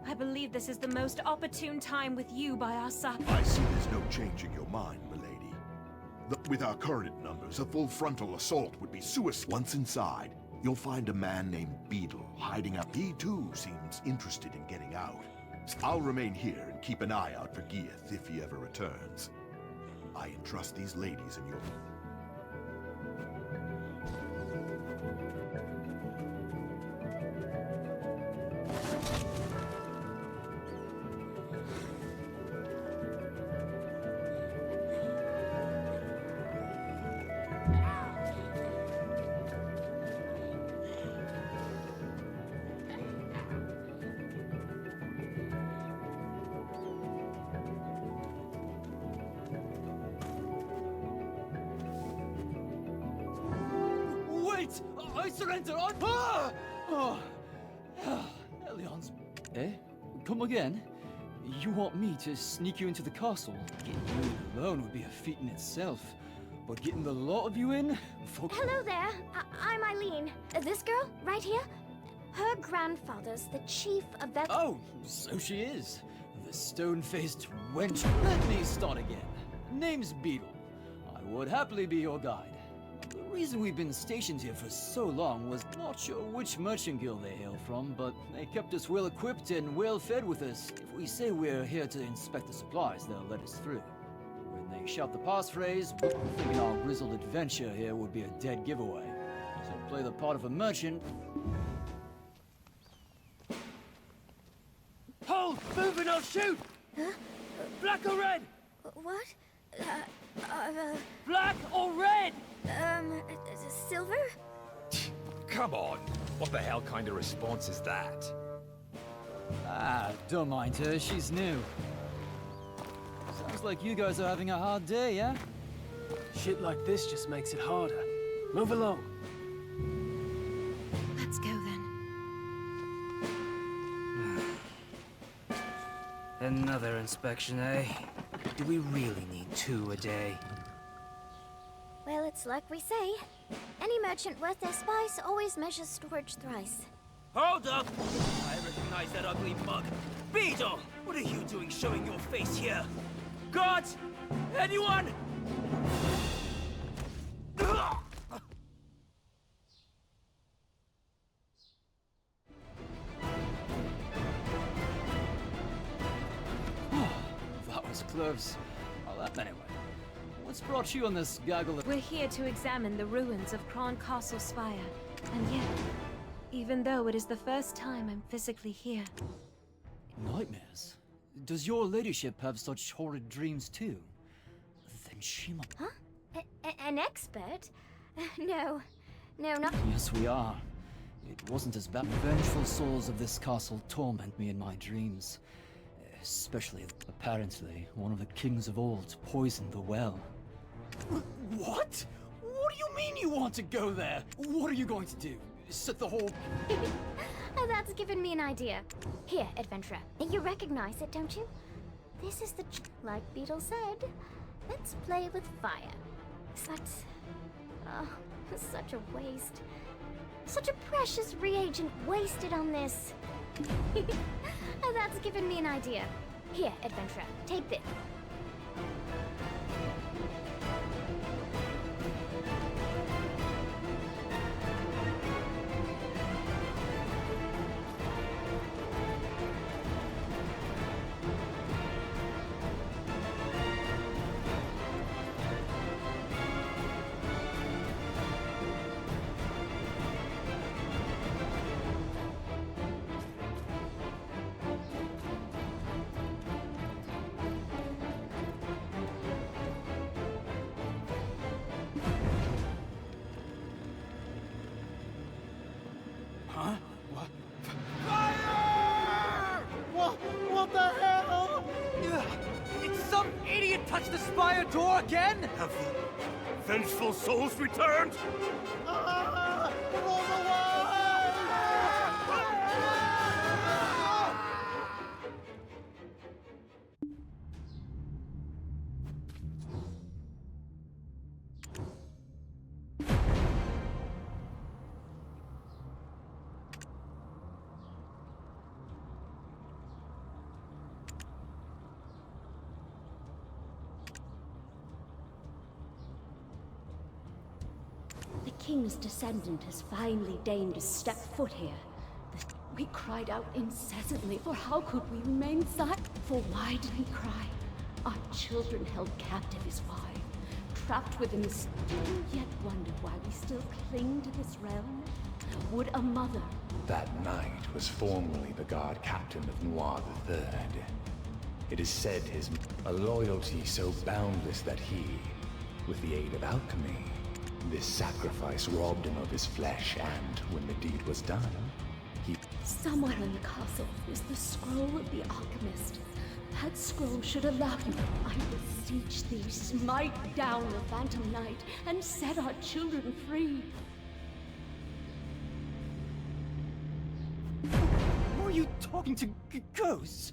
Speaker 14: I believe this is the most opportune time with you by our side.
Speaker 17: I see there's no changing your mind, milady. With our current numbers, a full frontal assault would be suicide. Once inside, you'll find a man named Beetle hiding up. He too seems interested in getting out. I'll remain here and keep an eye out for Gieth if he ever returns. I entrust these ladies in your...
Speaker 13: I surrender on... Ah! Oh. Elion's...
Speaker 3: Eh?
Speaker 19: Come again? You want me to sneak you into the castle? Getting you in alone would be a feat in itself. But getting the lot of you in?
Speaker 2: Hello there. I'm Eileen. This girl, right here? Her grandfather's the chief of that.
Speaker 19: Oh, so she is. The stone-faced wench. Let me start again. Name's Beetle. I would happily be your guide. The reason we've been stationed here for so long was not sure which merchant guild they hail from, but they kept us well equipped and well fed with us. If we say we're here to inspect the supplies, they'll let us through. When they shout the passphrase, we're thinking our grizzled adventure here would be a dead giveaway. So play the part of a merchant.
Speaker 15: Hold! Move and I'll shoot!
Speaker 2: Huh?
Speaker 15: Black or red?
Speaker 2: What?
Speaker 15: Black or red?
Speaker 2: Silver?
Speaker 10: Come on. What the hell kind of response is that?
Speaker 19: Ah, don't mind her, she's new. Sounds like you guys are having a hard day, yeah?
Speaker 3: Shit like this just makes it harder. Move along.
Speaker 14: Let's go then.
Speaker 3: Another inspection, eh? Do we really need 2 a day?
Speaker 2: Well, it's like we say. Any merchant worth their spice always measures storage thrice.
Speaker 15: Hold up! I recognize that ugly mug. Beetle! What are you doing showing your face here? Guards! Anyone?
Speaker 19: That was close. Well, anyway. What's brought you on this gaggle of...
Speaker 14: We're here to examine the ruins of Kron Castle Spire. And yet, even though it is the first time I'm physically here...
Speaker 19: Nightmares? Does your ladyship have such horrid dreams too? Then she might...
Speaker 2: Huh? An expert? No, not...
Speaker 19: Yes, we are. It wasn't as bad. Vengeful souls of this castle torment me in my dreams. Especially, apparently, one of the kings of old poisoned the well.
Speaker 15: What? What do you mean you want to go there?
Speaker 19: What are you going to do? Set the whole...
Speaker 2: That's given me an idea. Here, adventurer. You recognize it, don't you? This is the... Like Beetle said, let's play with fire. But... Oh, such a waste. Such a precious reagent wasted on this. That's given me an idea. Here, adventurer, take this.
Speaker 15: Huh? What?
Speaker 8: Fire! What the hell?
Speaker 15: Did some idiot touch the spire door again?
Speaker 11: Have the vengeful souls returned?
Speaker 8: Ah! Run away!
Speaker 5: The king's descendant has finally deigned to step foot here. We cried out incessantly, for how could we remain silent? For why did we cry? Our children held captive is why. Trapped within this... Yet wonder why we still cling to this realm? Would a mother...
Speaker 20: That knight was formerly the guard captain of Noir III. It is said his... a loyalty so boundless that he, with the aid of alchemy, this sacrifice robbed him of his flesh, and when the deed was done, he...
Speaker 5: Somewhere in the castle is the scroll of the alchemist. That scroll should allow you. I beseech thee, smite down the Phantom Knight and set our children free.
Speaker 15: What are you
Speaker 19: talking to ghosts?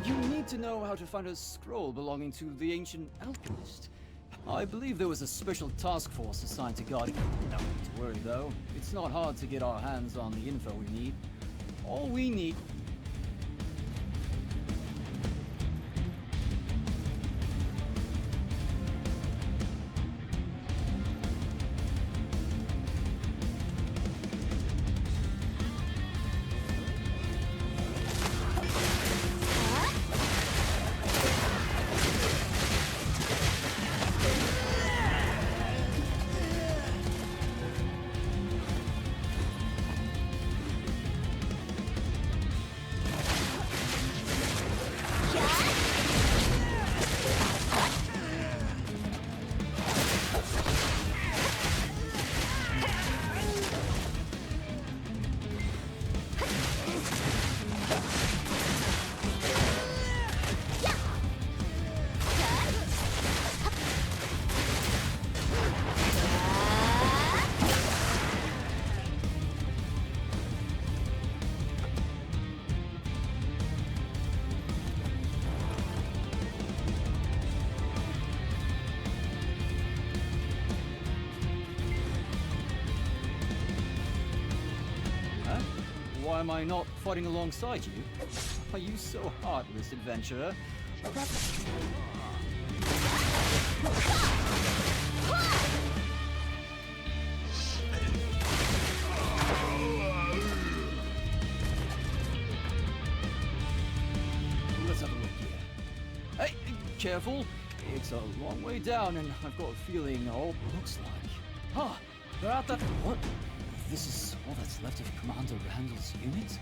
Speaker 19: You need to know how to find a scroll belonging to the ancient alchemist. I believe there was a special task force assigned to guard. No need to worry though. It's not hard to get our hands on the info we need. All we need... Why am I not fighting alongside you? Are you so heartless, adventurer? Let's have a look here. Hey, careful! It's a long way down, and I've got a feeling all looks like. Huh, they're at that. What? This is all that's left of Commander Randall's unit?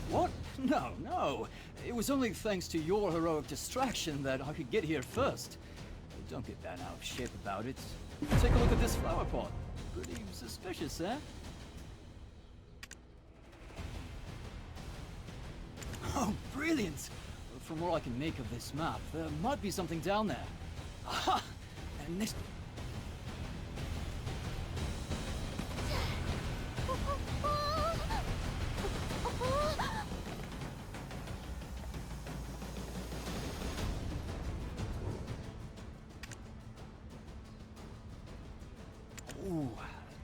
Speaker 19: What? No, no. It was only thanks to your heroic distraction that I could get here first. Don't get bent out of shape about it. Take a look at this flower pot. Pretty suspicious, eh? Oh, brilliant! From what I can make of this map, there might be something down there. Aha! And this... Ooh,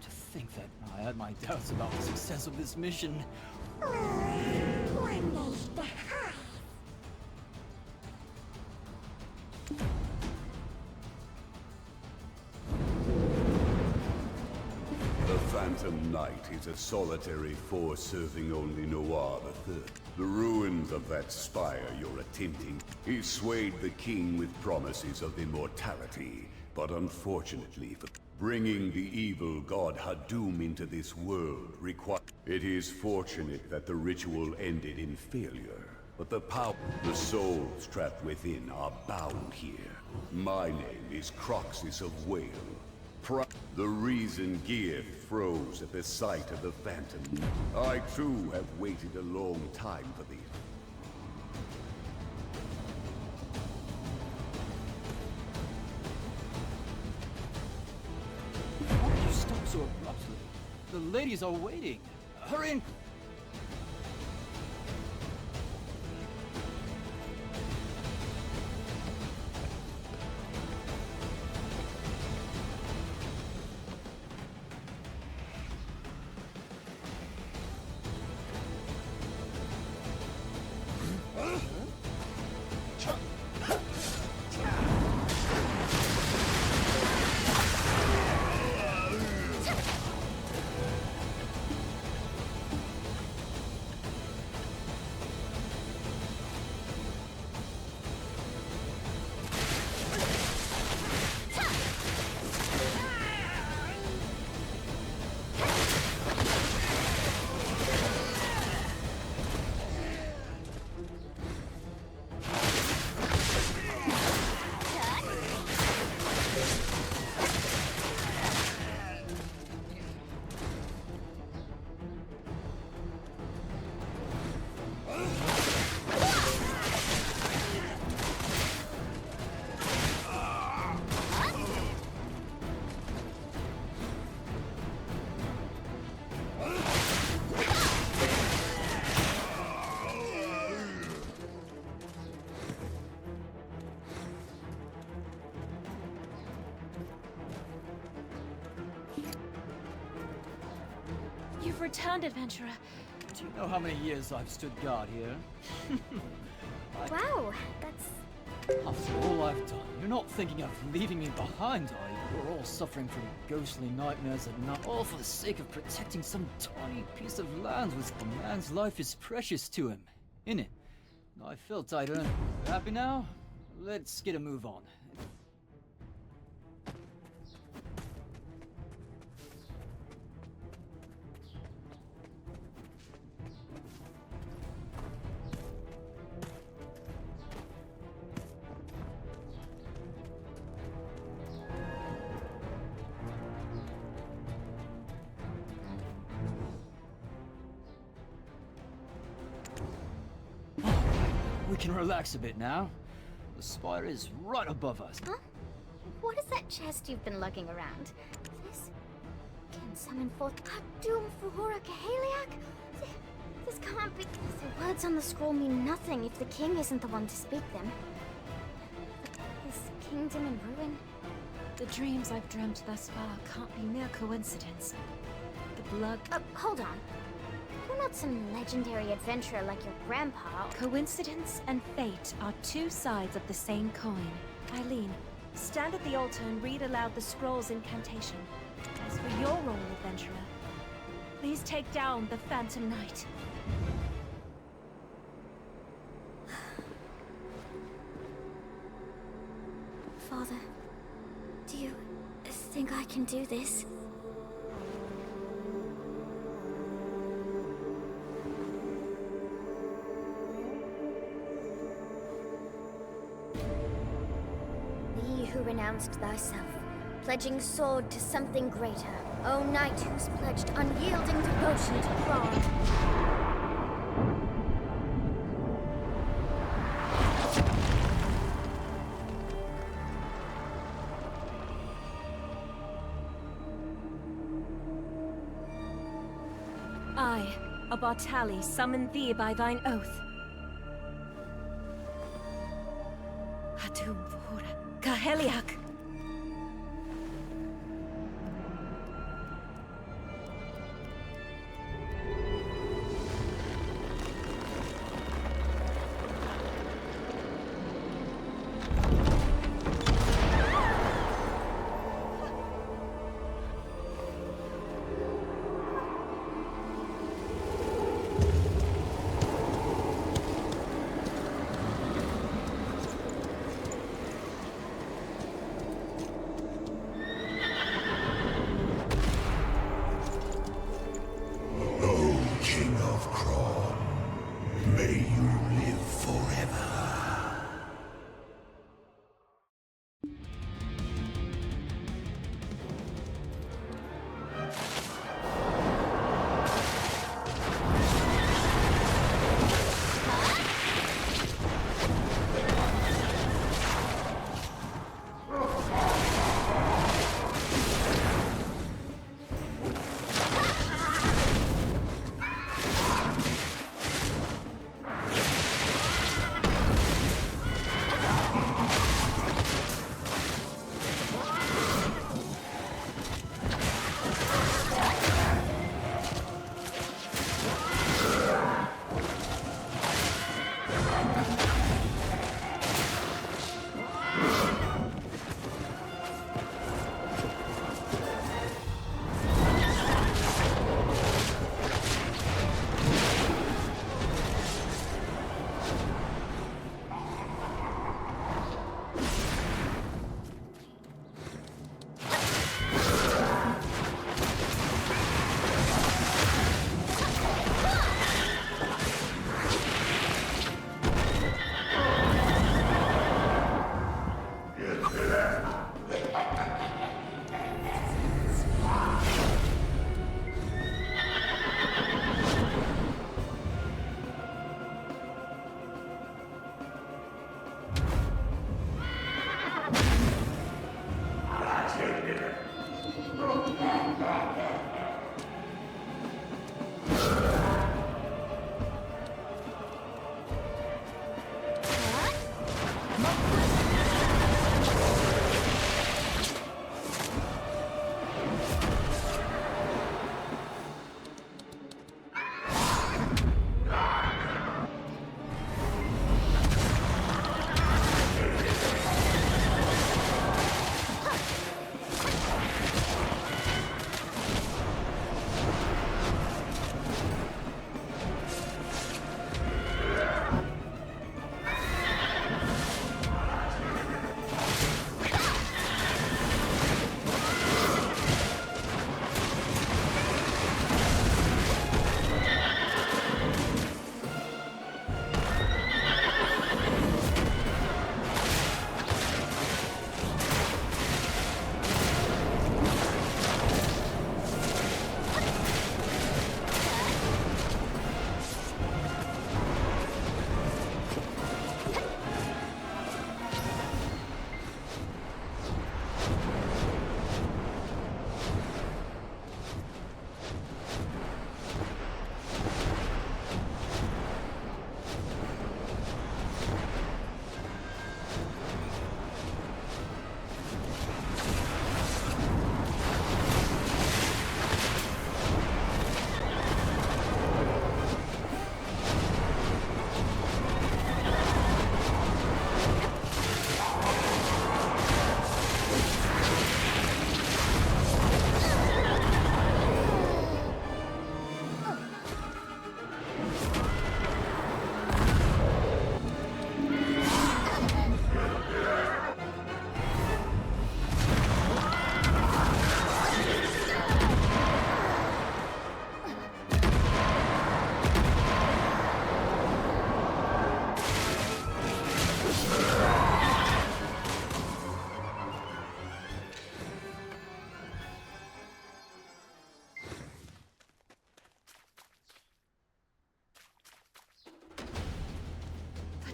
Speaker 19: to think that I had my doubts about the success of this mission.
Speaker 1: The Phantom Knight is a solitary force serving only Noir III. The ruins of that spire you're attempting. He swayed the king with promises of immortality, but unfortunately for bringing the evil god Hadum into this world required. It is fortunate that the ritual ended in failure, but the souls trapped within are bound here. My name is Croxus of Whale. The reason Gear froze at the sight of the Phantom. I too have waited a long time for this.
Speaker 19: Why did you stop so abruptly? The ladies are waiting. Hurry and...
Speaker 14: returned, adventurer.
Speaker 19: Do you know how many years I've stood guard here?
Speaker 2: Wow, that's...
Speaker 19: After all I've done, you're not thinking of leaving me behind, are you? We're all suffering from ghostly nightmares at night, all for the sake of protecting some tiny piece of land with a man's life is precious to him, innit? I felt I'd earned. Happy now? Let's get a move on. We can relax a bit now. The spire is right above us.
Speaker 2: Huh? What is that chest you've been lugging around? This can summon forth Doom Fuhura Kaheliak? This can't be. The words on the scroll mean nothing if the king isn't the one to speak them. This kingdom in ruin?
Speaker 14: The dreams I've dreamt thus far can't be mere coincidence. The blood...
Speaker 2: hold on. You're not some legendary adventurer like your grandpa.
Speaker 14: Coincidence and fate are two sides of the same coin. Eileen, stand at the altar and read aloud the scroll's incantation. As for your role, adventurer, please take down the Phantom Knight.
Speaker 2: Father, do you think I can do this? Who renounced thyself, pledging sword to something greater, O knight who's pledged unyielding devotion to Klevv.
Speaker 14: I, a Bartali, summon thee by thine oath. Hadum Vuhura Kaheliak.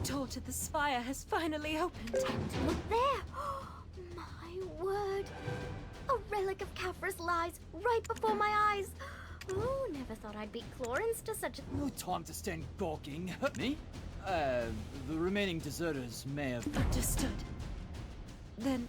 Speaker 14: door to the spire has finally opened.
Speaker 2: Look there! My word! A relic of Khafra's lies right before my eyes. Oh, never thought I'd beat Clorens to such a...
Speaker 19: No time to stand gawking. Me? The remaining deserters may have...
Speaker 14: Understood. Then...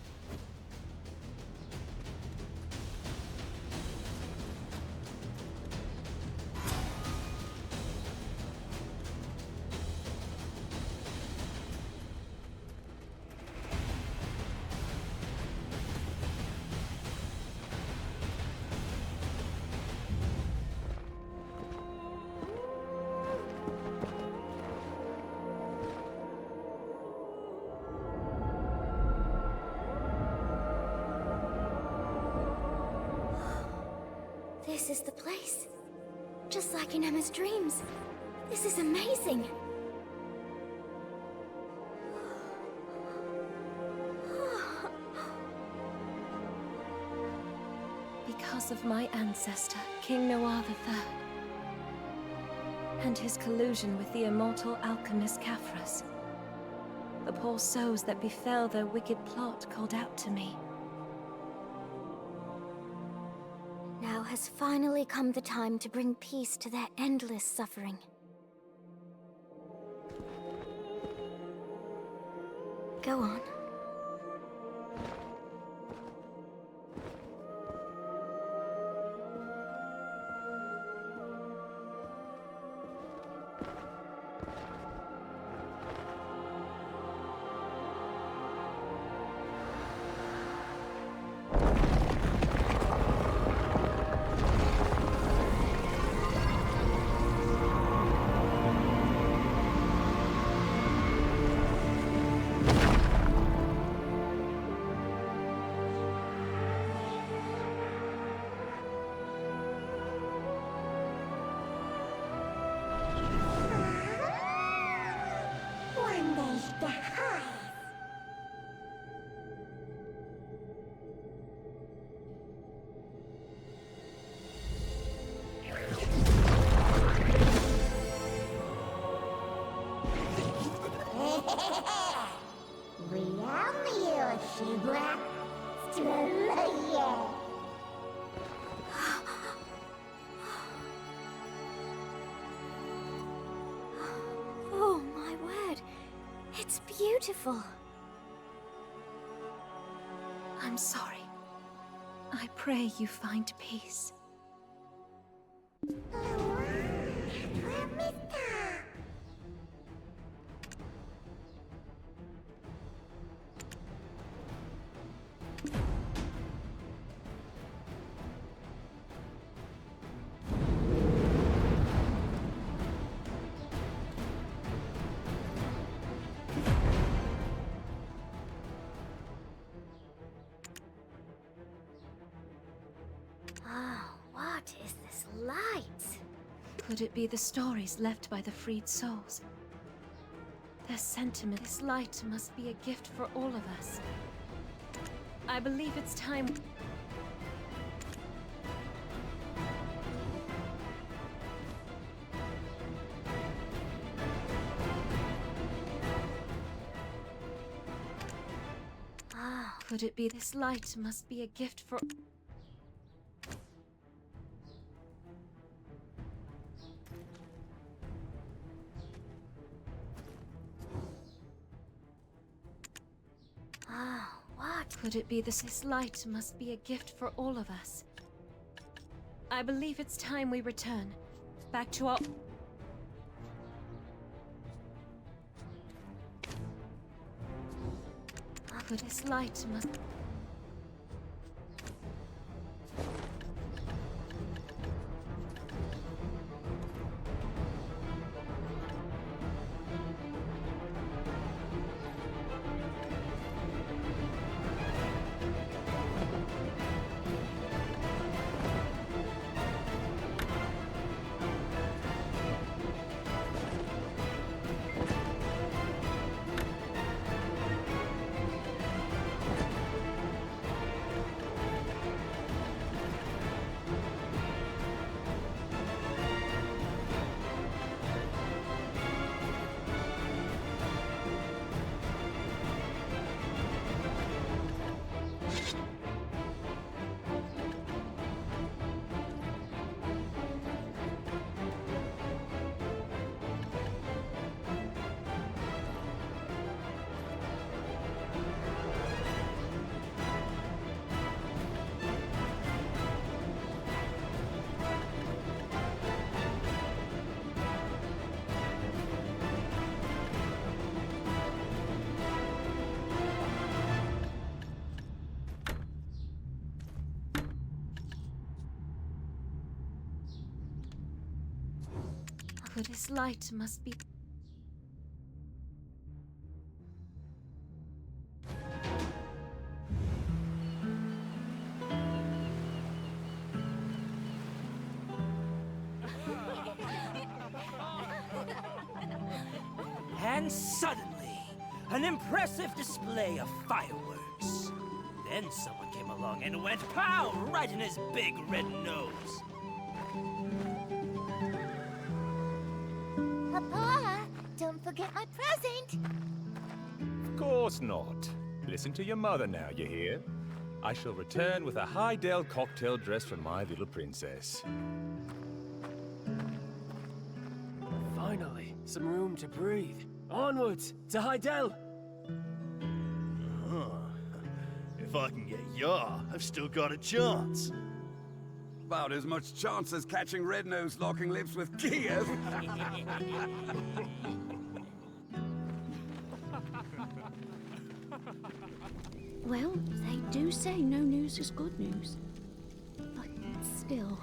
Speaker 2: This is the place. Just like in Emma's dreams. This is amazing.
Speaker 14: Because of my ancestor, King Noir III, and his collusion with the immortal alchemist Khafras, the poor souls that befell their wicked plot called out to me.
Speaker 2: Now has finally come the time to bring peace to their endless suffering. Go on. Oh my word, it's beautiful.
Speaker 14: I'm sorry. I pray you find peace.
Speaker 2: Oh, what is this light?
Speaker 14: Could it be the stories left by the freed souls? Their sentiment, this light must be a gift for all of us. I believe it's time... Could it be this light must be a gift for...
Speaker 2: What?
Speaker 14: Could it be this light must be a gift for all of us? I believe it's time we return. Back to our... Could this light must... For this light must be...
Speaker 16: And suddenly, an impressive display of fireworks. Then someone came along and went pow right in his big red nose.
Speaker 2: Papa, don't forget my present.
Speaker 10: Of course not. Listen to your mother now, you hear? I shall return with a High-Dell cocktail dress for my little princess.
Speaker 21: Finally, some room to breathe. Onwards, to High-Dell!
Speaker 9: If I can get ya, I've still got a chance.
Speaker 22: About as much chance as catching Red-Nose locking lips with Kiev.
Speaker 5: Well, they do say no news is good news. But still...